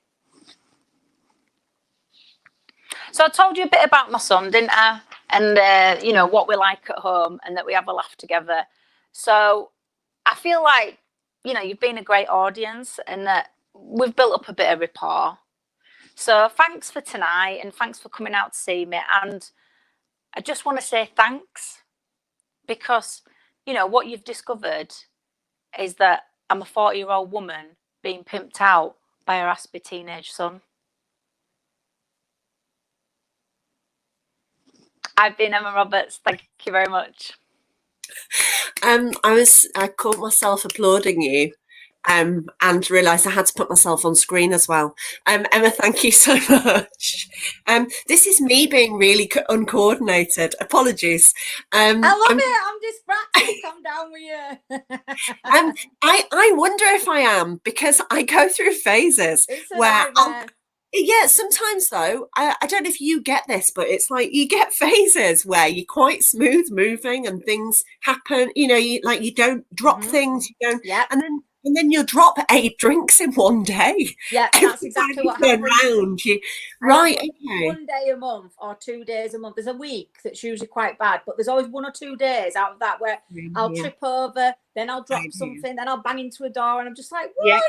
So I told you a bit about my son, didn't I? And, you know, what we like at home and that we have a laugh together. So I feel like, you know, you've been a great audience and that we've built up a bit of rapport. So thanks for tonight and thanks for coming out to see me. And I just want to say thanks because, you know, what you've discovered is that I'm a 40-year-old woman being pimped out by a raspy teenage son. I've been Emma Roberts. Thank you very much. I caught myself applauding you and realised I had to put myself on screen as well. Emma, thank you so much. This is me being really uncoordinated. Apologies. I love it. I'm distracted. Come down with you. I wonder if I am because I go through phases where yeah, sometimes though, I don't know if you get this, but it's like you get phases where you're quite smooth moving and things happen, you know, you don't drop things, you don't, and then you'll drop 8 drinks in one day. Yeah, that's exactly what happens. Right, okay. 1 day a month or 2 days a month. There's a week that's usually quite bad, but there's always 1 or 2 days out of that where I'll trip over, then I'll drop something, then I'll bang into a door, and I'm just like, why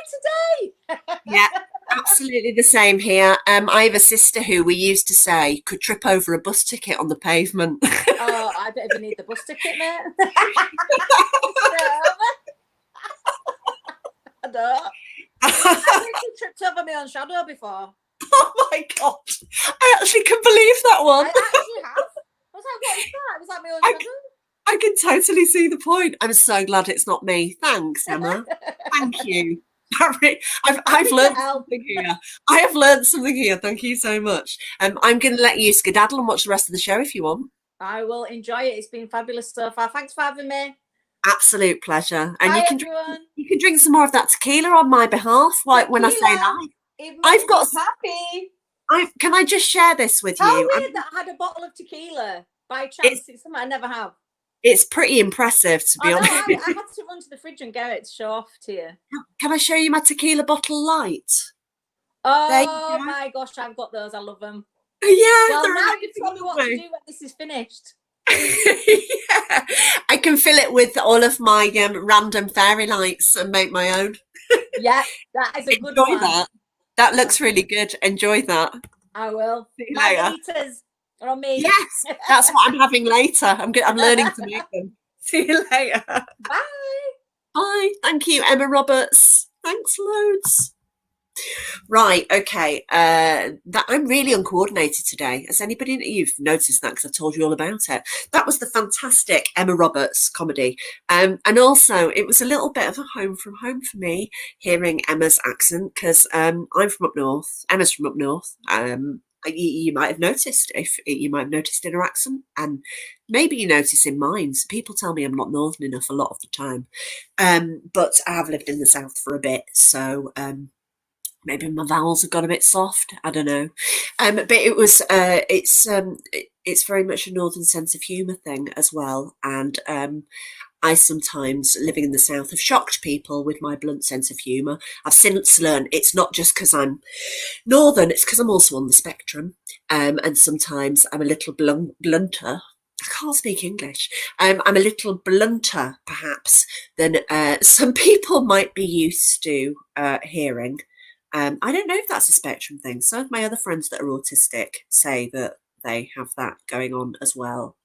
today? Yeah, absolutely the same here. I have a sister who we used to say could trip over a bus ticket on the pavement. Oh, I don't even need the bus ticket, mate. I don't. I've actually tripped over my own shadow before. Oh my god! I actually can believe that one. I actually have. I was like, what is that? It was like my own shadow. I can totally see the point. I'm so glad it's not me. Thanks, Emma. Thank you. I've learned something here. I have learned something here. Thank you so much. I'm going to let you skedaddle and watch the rest of the show if you want. I will enjoy it. It's been fabulous so far. Thanks for having me. Absolute pleasure. And Bye, you can drink some more of that tequila on my behalf. Like when I say that, I've got happy. Can I just share this with you? How weird that I had a bottle of tequila by chance. It's something I never have. It's pretty impressive, to be honest. I had to run to the fridge and get it to show off to you. Can I show you my tequila bottle light? Oh my gosh, I've got those. I love them. Yeah. Well, now you tell me what to do when this is finished. Yeah. I can fill it with all of my random fairy lights and make my own. Yeah, that is a good one. Enjoy that. That looks really good. Enjoy that. I will. See you later. Margaritas are on me. Yes, that's what I'm having later. I'm learning to make them. See you later. Bye. Bye. Thank you, Emma Roberts. Thanks loads. Right, okay. That I'm really uncoordinated today. Has anybody, you've noticed that because I told you all about it. That was the fantastic Emma Roberts comedy. And also it was a little bit of a home from home for me hearing Emma's accent because I'm from up north. Emma's from up north. You might have noticed in her accent, and maybe you notice in mine. So people tell me I'm not northern enough a lot of the time, but I have lived in the south for a bit, so maybe my vowels have got a bit soft. I don't know, but it's very much a northern sense of humour thing as well, and I sometimes, living in the south, have shocked people with my blunt sense of humour. I've since learned it's not just because I'm northern, it's because I'm also on the spectrum, and sometimes I'm a little blunter. I can't speak English. I'm a little blunter, perhaps, than some people might be used to hearing. I don't know if that's a spectrum thing. Some of my other friends that are autistic say that they have that going on as well.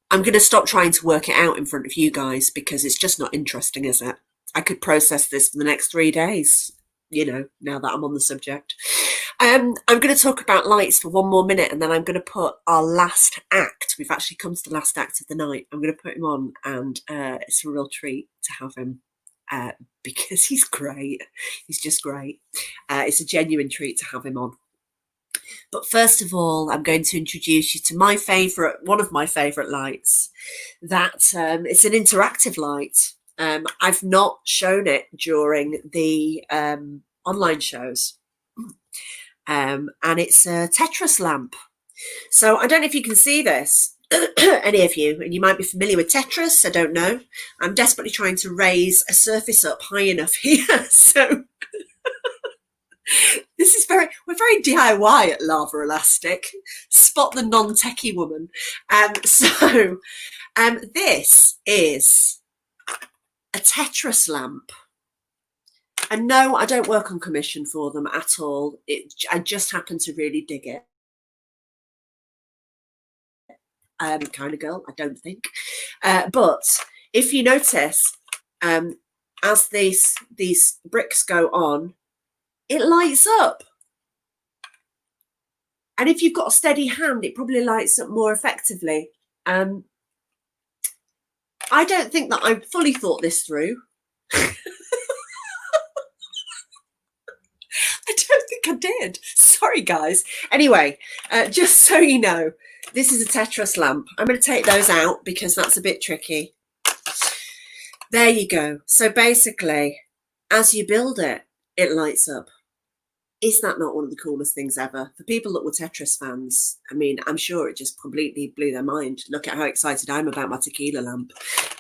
I'm going to stop trying to work it out in front of you guys because it's just not interesting, is it? I could process this for the next 3 days, now that I'm on the subject. I'm going to talk about lights for 1 more minute, and then I'm going to put our last act. We've actually come to the last act of the night. I'm going to put him on, and it's a real treat to have him because he's great. He's just great. It's a genuine treat to have him on. But first of all, I'm going to introduce you to one of my favourite lights. It's an interactive light. I've not shown it during the online shows. And it's a Tetris lamp. So I don't know if you can see this, any of you, and you might be familiar with Tetris. I don't know. I'm desperately trying to raise a surface up high enough here. So we're very DIY at Lava Elastic. Spot the non-techie woman. This is a Tetris lamp. And no, I don't work on commission for them at all. I just happen to really dig it. Kind of girl, I don't think. But if you notice, as these bricks go on, it lights up. And if you've got a steady hand, it probably lights up more effectively. I don't think that I've fully thought this through. I don't think I did. Sorry, guys. Anyway, just so you know, this is a Tetris lamp. I'm going to take those out because that's a bit tricky. There you go. So basically, as you build it, it lights up. Is that not one of the coolest things ever? For people that were Tetris fans, I mean, I'm sure it just completely blew their mind. Look at how excited I'm about my tequila lamp.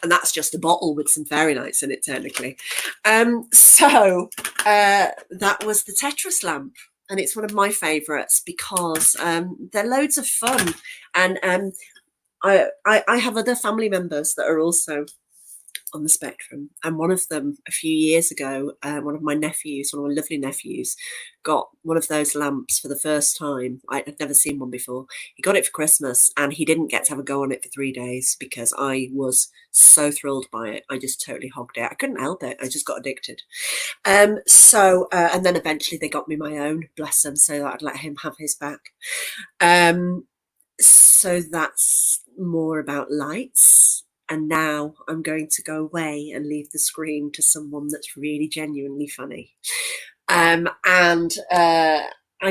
And that's just a bottle with some fairy lights in it, technically. So that was the Tetris lamp. And it's one of my favourites because they're loads of fun. And I have other family members that are also on the spectrum, and one of them a few years ago, one of my lovely nephews, got one of those lamps for the first time. I'd never seen one before. He got it for Christmas, and he didn't get to have a go on it for 3 days because I was so thrilled by it. I just totally hogged it. I couldn't help it. I just got addicted. And then eventually they got me my own, bless them, so that I'd let him have his back. So that's more about lights. And now I'm going to go away and leave the screen to someone that's really genuinely funny. I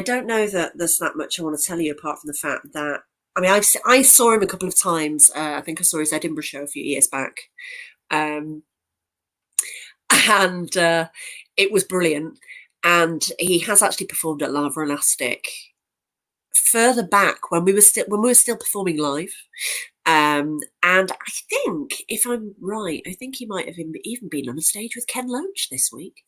don't know that there's that much I want to tell you apart from the fact that, I mean, I saw him a couple of times. I think I saw his Edinburgh show a few years back. And it was brilliant. And he has actually performed at Lava Elastic further back when we were still performing live. And I think, if I'm right, I think he might have even been on a stage with Ken Loach this week.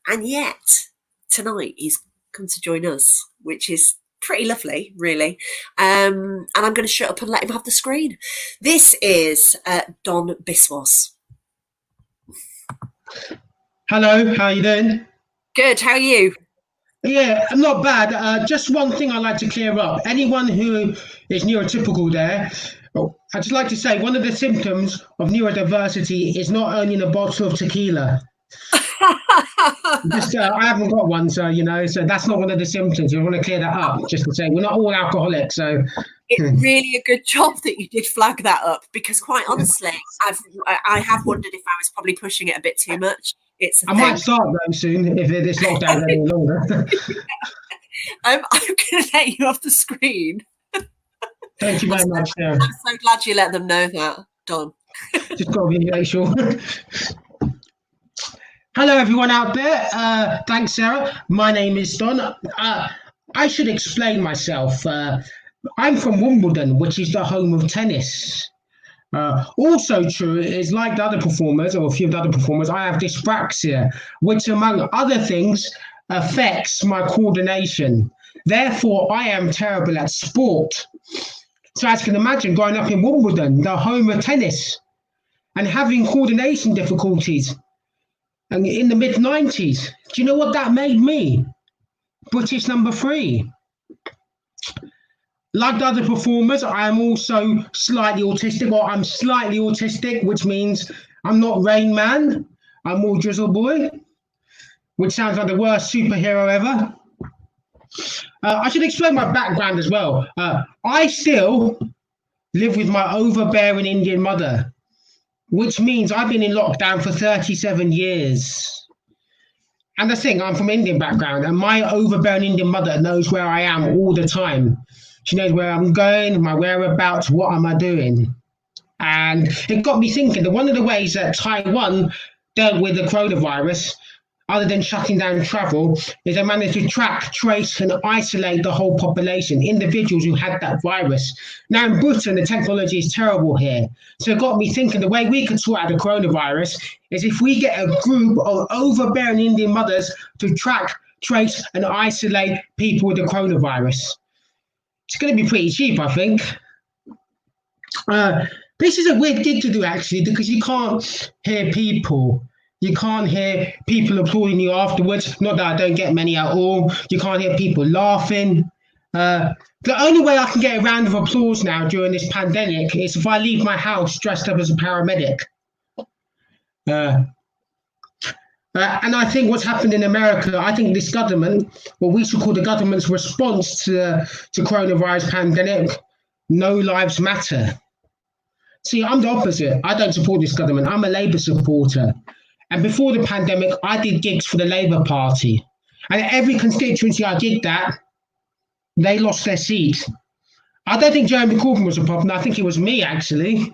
And yet, tonight, he's come to join us, which is pretty lovely, really. And I'm going to shut up and let him have the screen. This is Don Biswas. Hello, how are you doing? Good, how are you? Yeah, not bad. Just one thing I'd like to clear up. Anyone who is neurotypical there, I'd just like to say one of the symptoms of neurodiversity is not owning a bottle of tequila. I haven't got one, so so that's not one of the symptoms. I want to clear that up, just to say we're not all alcoholics. So it's really a good job that you did flag that up, because quite honestly, I have wondered if I was probably pushing it a bit too much. I might start though soon if this lockdown any longer. I'm going to let you off the screen. Thank you very much, Sarah. I'm so glad you let them know that, Don. Just got to make sure. Hello, everyone out there. Thanks, Sarah. My name is Don. I should explain myself. I'm from Wimbledon, which is the home of tennis. Also true is, like the other performers, or a few of the other performers, I have dyspraxia, which, among other things, affects my coordination. Therefore, I am terrible at sport. So as you can imagine, growing up in Wimbledon, the home of tennis, and having coordination difficulties, and in the mid-90s, do you know what that made me? British number 3. Like the other performers, I am also slightly autistic, or I'm slightly autistic, which means I'm not Rain Man, I'm more Drizzle Boy, which sounds like the worst superhero ever. I should explain my background as well. I still live with my overbearing Indian mother, which means I've been in lockdown for 37 years. And the thing, I'm from Indian background, and my overbearing Indian mother knows where I am all the time. She knows where I'm going, my whereabouts, what am I doing. And it got me thinking that one of the ways that Taiwan dealt with the coronavirus, other than shutting down travel, is they managed to track, trace, and isolate the whole population, individuals who had that virus. Now in Britain, the technology is terrible here. So it got me thinking the way we could sort out the coronavirus is if we get a group of overbearing Indian mothers to track, trace, and isolate people with the coronavirus. It's going to be pretty cheap, I think. This is a weird gig to do, actually, because you can't hear people. You can't hear people applauding you afterwards. Not that I don't get many at all. You can't hear people laughing. The only way I can get a round of applause now during this pandemic is if I leave my house dressed up as a paramedic. And I think what's happened in America, I think this government, what we should call the government's response to coronavirus pandemic, no lives matter. See, I'm the opposite. I don't support this government. I'm a Labour supporter. And before the pandemic, I did gigs for the Labour Party. And every constituency I gigged at, they lost their seat. I don't think Jeremy Corbyn was a problem. I think it was me, actually.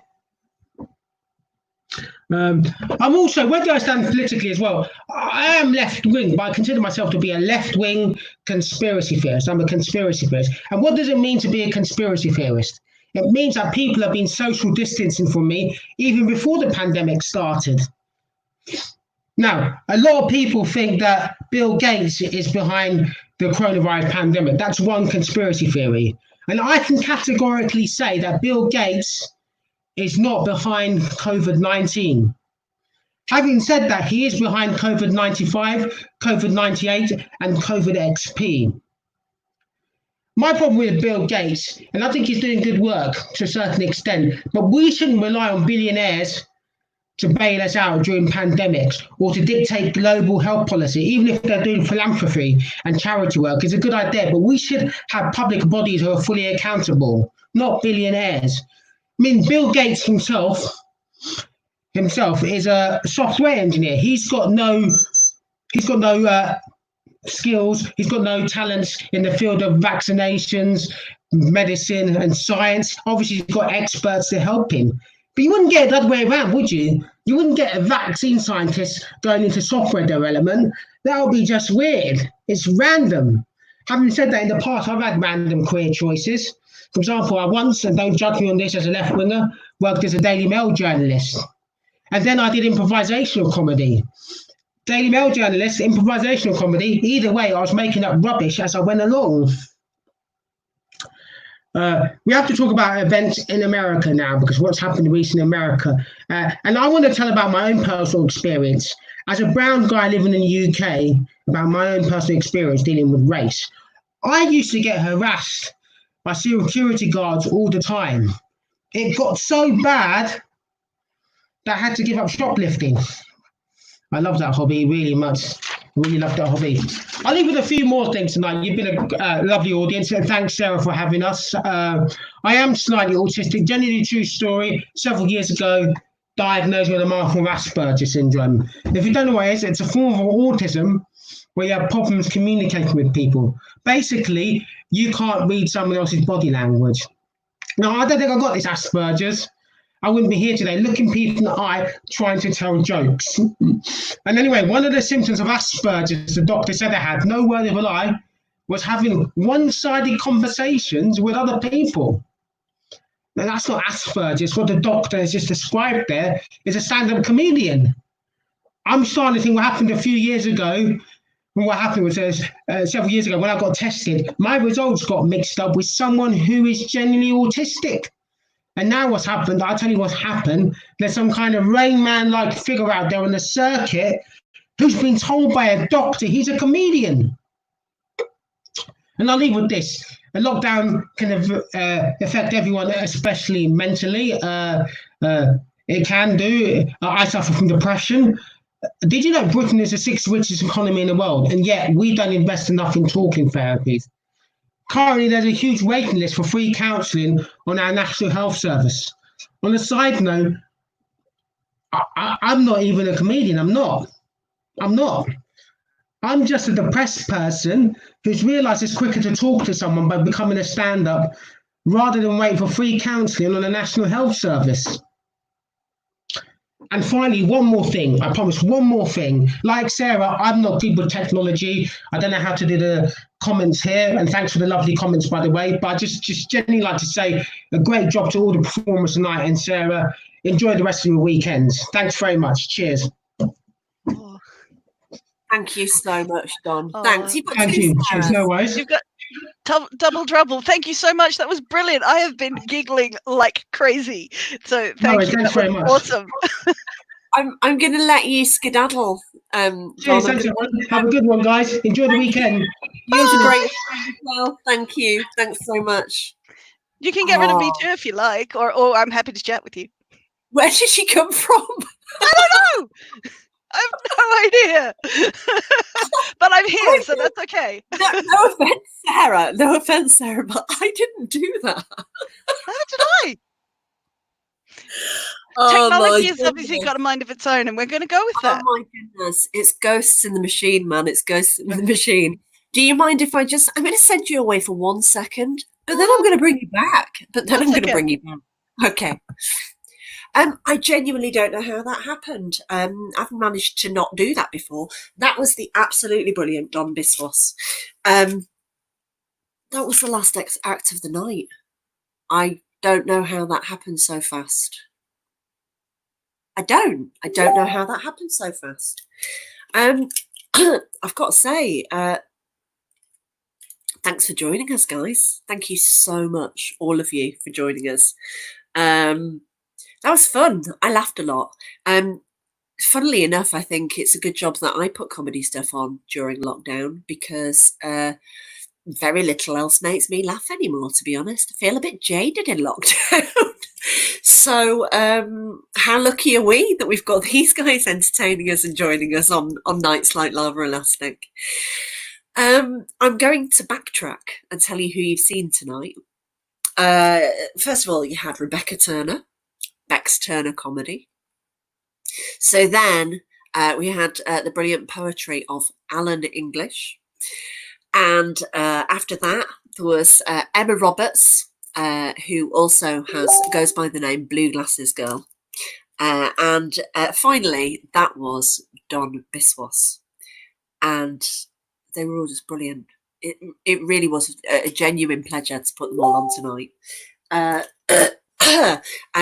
I'm also, where do I stand politically as well? I am left-wing, but I consider myself to be a left-wing conspiracy theorist. I'm a conspiracy theorist. And what does it mean to be a conspiracy theorist? It means that people have been social distancing from me even before the pandemic started. Now, a lot of people think that Bill Gates is behind the coronavirus pandemic. That's one conspiracy theory. And I can categorically say that Bill Gates is not behind COVID-19. Having said that, he is behind COVID-95, COVID-98, and COVID-XP. My problem with Bill Gates, and I think he's doing good work to a certain extent, but we shouldn't rely on billionaires to bail us out during pandemics or to dictate global health policy, even if they're doing philanthropy and charity work. It's a good idea, but we should have public bodies who are fully accountable, not billionaires. I mean, Bill Gates himself is a software engineer. He's got no skills. He's got no talents in the field of vaccinations, medicine, and science. Obviously, he's got experts to help him. But you wouldn't get it the other way around, would you? You wouldn't get a vaccine scientist going into software development. That would be just weird. It's random. Having said that, in the past, I've had random career choices. For example, I once, and don't judge me on this as a left-winger, worked as a Daily Mail journalist. And then I did improvisational comedy. Daily Mail journalist, improvisational comedy. Either way, I was making up rubbish as I went along. We have to talk about events in America now, because what's happened recently in America. And I want to tell about my own personal experience. As a brown guy living in the UK, about my own personal experience dealing with race. I used to get harassed by security guards all the time. It got so bad that I had to give up shoplifting. I love that hobby really much. Really love that hobby. I'll leave with a few more things tonight. You've been a lovely audience, and thanks, Sarah, for having us. I am slightly autistic. Genuinely true story. Several years ago, diagnosed with a Marfan Asperger syndrome. If you don't know what it is, it's a form of autism where you have problems communicating with people. Basically, you can't read someone else's body language. Now, I don't think I got this Asperger's. I wouldn't be here today looking people in the eye trying to tell jokes. And anyway, one of the symptoms of Asperger's the doctor said I had, no word of a lie, was having one-sided conversations with other people. Now, that's not Asperger's. What the doctor has just described there is a stand-up comedian. I'm starting to think what happened a few years ago. What happened was several years ago when I got tested, my results got mixed up with someone who is genuinely autistic. And now what's happened, I'll tell you what's happened. There's some kind of Rain Man-like figure out there on the circuit who's been told by a doctor he's a comedian. And I'll leave with this. A lockdown can affect everyone, especially mentally. It can do. I suffer from depression. Did you know Britain is the 6th richest economy in the world? And yet we don't invest enough in talking therapies. Currently, there's a huge waiting list for free counselling on our National Health Service. On a side note, I'm not even a comedian. I'm not. I'm just a depressed person who's realised it's quicker to talk to someone by becoming a stand-up rather than wait for free counselling on the National Health Service. And finally, one more thing. I promise, one more thing. Like Sarah, I'm not good with technology. I don't know how to do the comments here. And thanks for the lovely comments, by the way. But I just genuinely like to say a great job to all the performers tonight. And Sarah, enjoy the rest of your weekends. Thanks very much. Cheers. Thank you so much, Don. Thanks. Thank you. Cheers. No worries. You've got double trouble. Thank you so much. That was brilliant. I have been giggling like crazy. So thank you. Thanks very much. Awesome. I'm going to let you skedaddle. Cheers. Thanks, everyone. Have a good one, guys. Enjoy the weekend. You had a great weekend as well. Thank you. Thanks so much. You can get rid of me too if you like, or I'm happy to chat with you. Where did she come from? I don't know. I have no idea. But I'm here, so that's okay. No offense, Sarah. No offense, Sarah, but I didn't do that. How did I? Technology has obviously got a mind of its own, and we're going to go with that. Oh my goodness. It's ghosts in the machine, man. It's ghosts in the machine. Do you mind if I'm going to send you away for 1 second, but then I'm going to bring you back. Okay. I genuinely don't know how that happened. I've managed to not do that before. That was the absolutely brilliant Don Biswas. That was the last act of the night. I don't know how that happened so fast. I don't know how that happened so fast. I've got to say, thanks for joining us, guys. Thank you so much, all of you, for joining us. That was fun. I laughed a lot. Funnily enough, I think it's a good job that I put comedy stuff on during lockdown because very little else makes me laugh anymore, to be honest. I feel a bit jaded in lockdown. So how lucky are we that we've got these guys entertaining us and joining us on nights like Lava Elastic. I'm going to backtrack and tell you who you've seen tonight. First of all, you had Rebecca Turner. Bex Turner comedy. So then we had the brilliant poetry of Alan English. And after that, there was Emma Roberts, who also goes by the name Blue Glasses Girl. And finally, that was Don Biswas. And they were all just brilliant. It really was a genuine pleasure to put them all on tonight.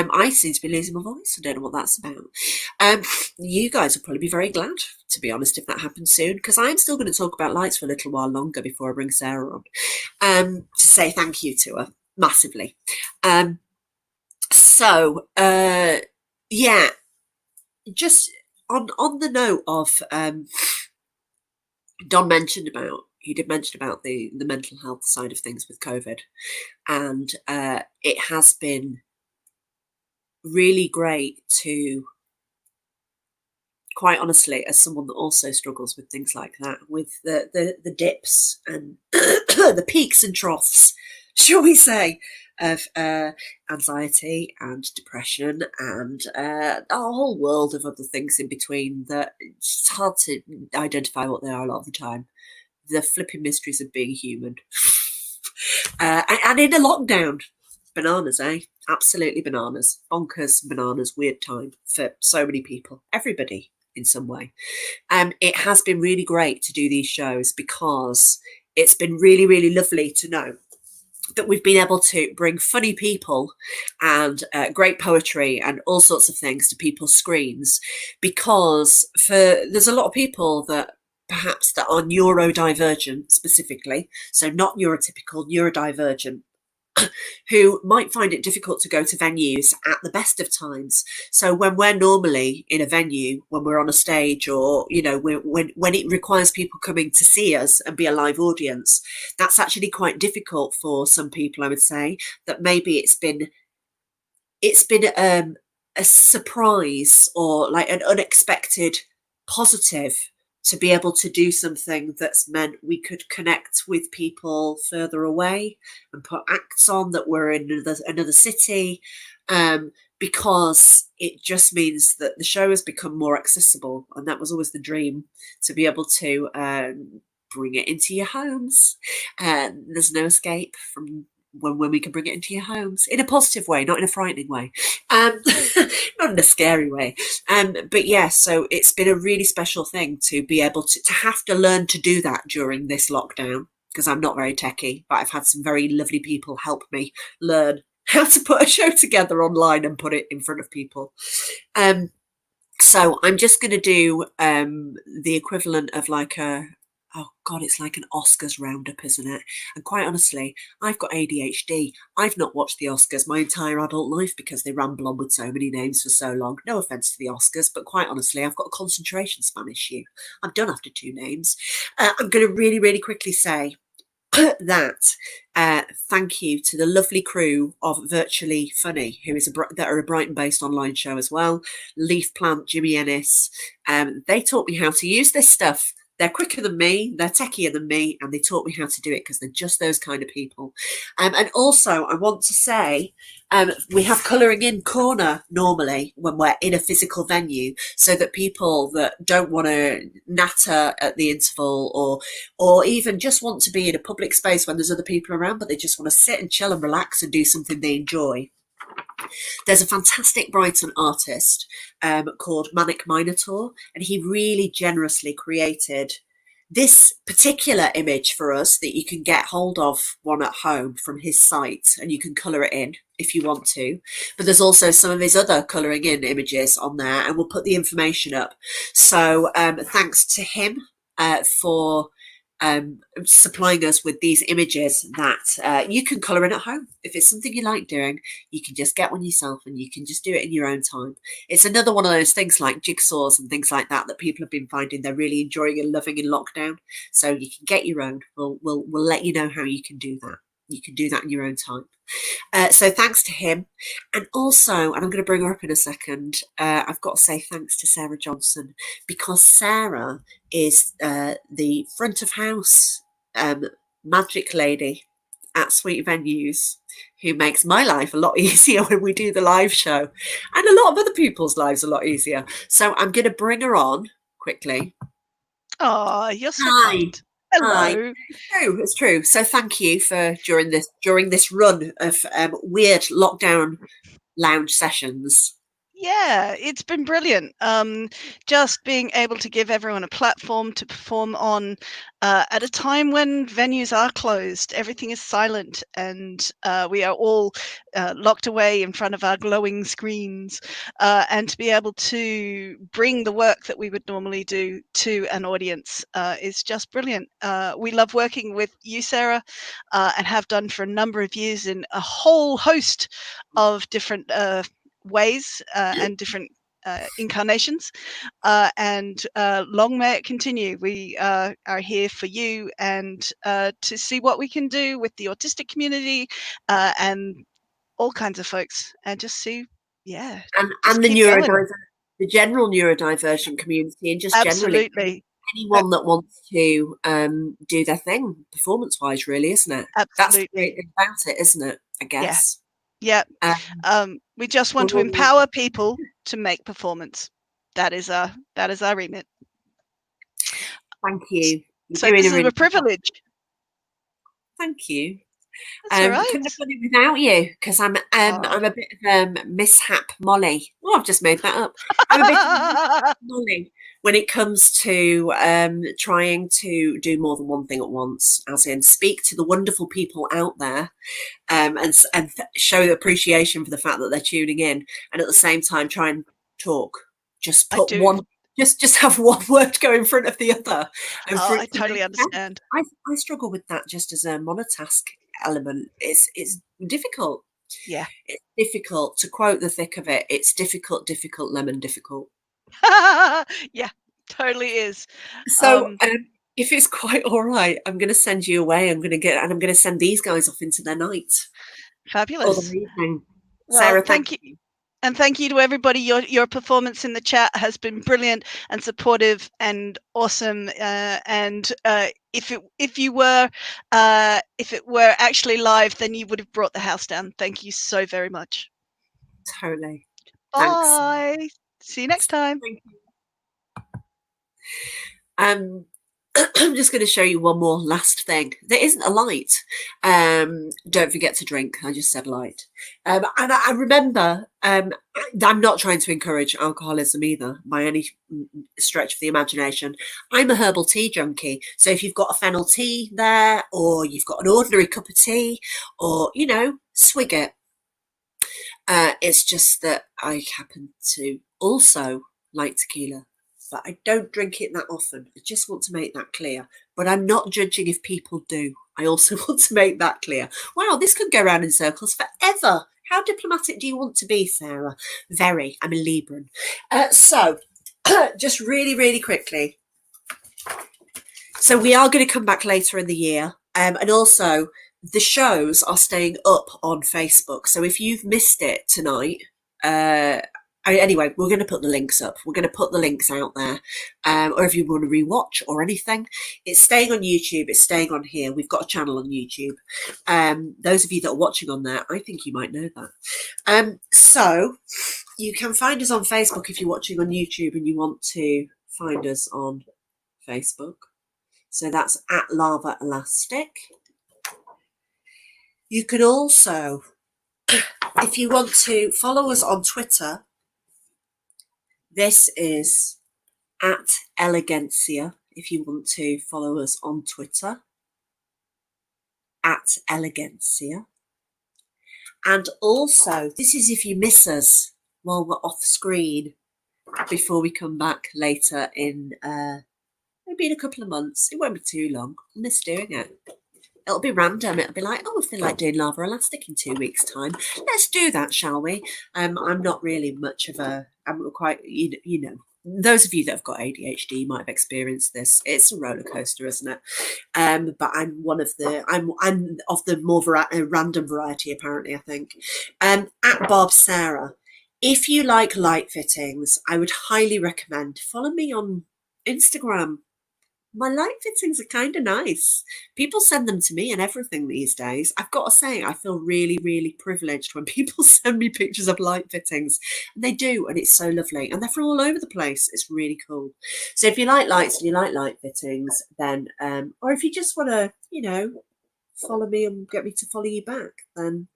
I seem to be losing my voice. I don't know what that's about. You guys will probably be very glad, to be honest, if that happens soon, because I'm still going to talk about lights for a little while longer before I bring Sarah on, to say thank you to her massively. Yeah, just on the note of Don mentioned about. He did mention about the mental health side of things with COVID, and it has been really great to, quite honestly, as someone that also struggles with things like that, with the dips and the peaks and troughs, shall we say, of anxiety and depression and a whole world of other things in between that it's hard to identify what they are a lot of the time. The flipping mysteries of being human. And in a lockdown, bananas, eh? Absolutely bananas. Bonkers, bananas, weird time for so many people, everybody in some way. It has been really great to do these shows because it's been really, really lovely to know that we've been able to bring funny people and great poetry and all sorts of things to people's screens, because there's a lot of people that perhaps that are neurodivergent specifically, so not neurotypical, neurodivergent, who might find it difficult to go to venues at the best of times. So when we're normally in a venue, when we're on a stage, or when it requires people coming to see us and be a live audience, that's actually quite difficult for some people. I would say that maybe it's been a surprise or like an unexpected positive to be able to do something that's meant we could connect with people further away and put acts on that were in another city, because it just means that the show has become more accessible. And that was always the dream, to be able to bring it into your homes. There's no escape from when we can bring it into your homes in a positive way, not in a frightening way, not in a scary way. But yeah, so it's been a really special thing to be able to have to learn to do that during this lockdown, because I'm not very techie, but I've had some very lovely people help me learn how to put a show together online and put it in front of people. So I'm just going to do the equivalent of like oh God, it's like an Oscars roundup, isn't it? And quite honestly, I've got ADHD. I've not watched the Oscars my entire adult life because they ramble on with so many names for so long. No offence to the Oscars, but quite honestly, I've got a concentration span issue. I'm done after 2 names. I'm going to really, really quickly say that thank you to the lovely crew of Virtually Funny, who is that are a Brighton-based online show as well. Leaf Plant, Jimmy Ennis. They taught me how to use this stuff. They're quicker than me, they're techier than me, and they taught me how to do it because they're just those kind of people. And also, I want to say, we have colouring in corner normally when we're in a physical venue, so that people that don't want to natter at the interval, or even just want to be in a public space when there's other people around, but they just want to sit and chill and relax and do something they enjoy. There's a fantastic Brighton artist called Manic Minotaur, and he really generously created this particular image for us that you can get hold of one at home from his site, and you can colour it in if you want to. But there's also some of his other colouring in images on there, and we'll put the information up. So thanks to him for supplying us with these images that you can colour in at home. If it's something you like doing, you can just get one yourself and you can just do it in your own time. It's another one of those things like jigsaws and things like that people have been finding they're really enjoying and loving in lockdown. So you can get your own. We'll let you know how you can do that. You can do that in your own time. So thanks to him. And also, and I'm going to bring her up in a second, I've got to say thanks to Sarah Johnson, because Sarah is the front of house magic lady at Sweet Venues, who makes my life a lot easier when we do the live show, and a lot of other people's lives a lot easier. So I'm going to bring her on quickly. Oh, you're so kind. Hello. Hi. It's true. So thank you for during this run of weird lockdown lounge sessions. Yeah, it's been brilliant. Just being able to give everyone a platform to perform on at a time when venues are closed, everything is silent, and we are all locked away in front of our glowing screens, and to be able to bring the work that we would normally do to an audience is just brilliant. We love working with you, Sarah, and have done for a number of years in a whole host of different ways and different incarnations, and long may it continue. We are here for you and to see what we can do with the autistic community and all kinds of folks, and just see, and the general neurodivergent community, and just absolutely generally anyone that wants to do their thing performance-wise, really, isn't it? That's the great Absolutely. thing about it, isn't it? I Yeah. guess. Yeah. Um, We just want to we're all- empower people to make performance. That is our remit. Thank you. You're So doing this a is really a privilege. Thank you. That's all right. Couldn't have done it without you because I'm a bit of mishap Molly. Oh, I've just made that up. I'm a bit of mishap Molly when it comes to trying to do more than one thing at once, as in speak to the wonderful people out there and show appreciation for the fact that they're tuning in, and at the same time try and talk. Just I put do. one. Just have one word go in front of the other. And Oh, for I it to totally make sense. understand. I struggle with that just as a monotask element. It's difficult. Yeah. It's difficult. To quote the thick of it, it's difficult, lemon difficult. Yeah, totally is. So if it's quite all right, I'm going to send you away. I'm going to send these guys off into their night or Fabulous. their evening. Well, Sarah, thank you. And thank you to everybody. Your performance in the chat has been brilliant and supportive and awesome. And if it were actually live, then you would have brought the house down. Thank you so very much. Totally. Bye. Thanks. See you next time. Thank you. I'm just going to show you one more last thing. There isn't a light. Don't forget to drink. I just said light. And I remember, I'm not trying to encourage alcoholism either by any stretch of the imagination. I'm a herbal tea junkie. So if you've got a fennel tea there, or you've got an ordinary cup of tea, or, swig it. It's just that I happen to also like tequila, but I don't drink it that often. I just want to make that clear. But I'm not judging if people do. I also want to make that clear. Wow, this could go around in circles forever. How diplomatic do you want to be, Sarah? Very. I'm a Libran. So, just really, really quickly. So we are going to come back later in the year. And also, the shows are staying up on Facebook. So if you've missed it tonight, anyway, we're going to put the links up. We're going to put the links out there. Or if you want to rewatch or anything, it's staying on YouTube. It's staying on here. We've got a channel on YouTube. Those of you that are watching on there, I think you might know that. So you can find us on Facebook if you're watching on YouTube and you want to find us on Facebook. So that's at Lava Elastic. You can also, if you want to follow us on Twitter, this is at Elegancia. If you want to follow us on Twitter, at Elegancia. And also, this is if you miss us while we're off screen before we come back later in maybe in a couple of months. It won't be too long. I miss doing it. It'll be random. It'll be like, oh, I feel like doing Lava Elastic in 2 weeks' time. Let's do that, shall we? I'm not really much of a. I'm quite, those of you that have got ADHD might have experienced this. It's a roller coaster, isn't it? But I'm one of the. I'm of the more random variety, apparently. I think. At Bob Sarah, if you like light fittings, I would highly recommend follow me on Instagram. My light fittings are kind of nice. People send them to me and everything these days. I've got to say, I feel really, really privileged when people send me pictures of light fittings. And they do, and it's so lovely. And they're from all over the place. It's really cool. So if you like lights and you like light fittings, then, or if you just want to, follow me and get me to follow you back, then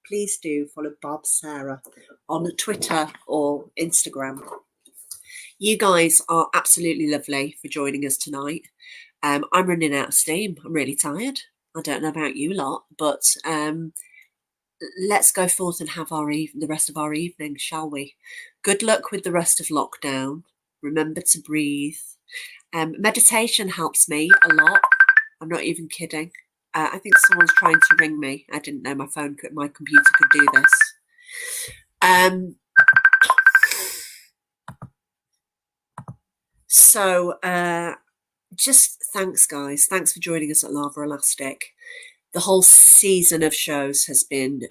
please do follow Bob Sarah on Twitter or Instagram. You guys are absolutely lovely for joining us tonight. I'm running out of steam. I'm really tired. I don't know about you lot, but let's go forth and have the rest of our evening, shall we? Good luck with the rest of lockdown. Remember to breathe. Meditation helps me a lot. I'm not even kidding. I think someone's trying to ring me. I didn't know my computer could do this. So just thanks, guys. Thanks for joining us at Lava Elastic. The whole season of shows has been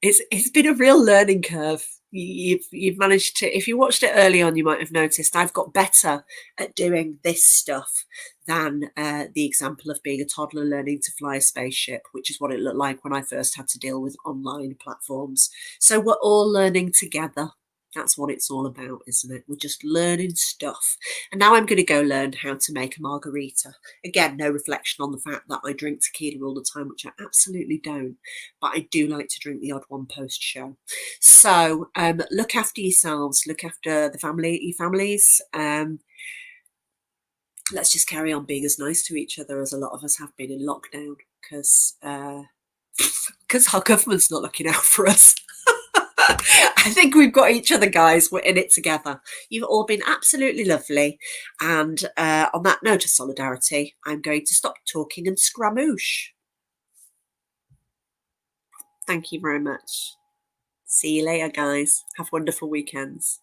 it's been a real learning curve. you've managed to, if you watched it early on, you might have noticed I've got better at doing this stuff than the example of being a toddler learning to fly a spaceship, which is what it looked like when I first had to deal with online platforms. So we're all learning together. That's what it's all about, isn't it? We're just learning stuff. And now I'm going to go learn how to make a margarita. Again, no reflection on the fact that I drink tequila all the time, which I absolutely don't. But I do like to drink the odd one post-show. So look after yourselves. Look after the family, your families. Let's just carry on being as nice to each other as a lot of us have been in lockdown, because our government's not looking out for us. I think we've got each other, guys. We're in it together. You've all been absolutely lovely. And on that note of solidarity, I'm going to stop talking and scramoosh. Thank you very much. See you later, guys. Have wonderful weekends.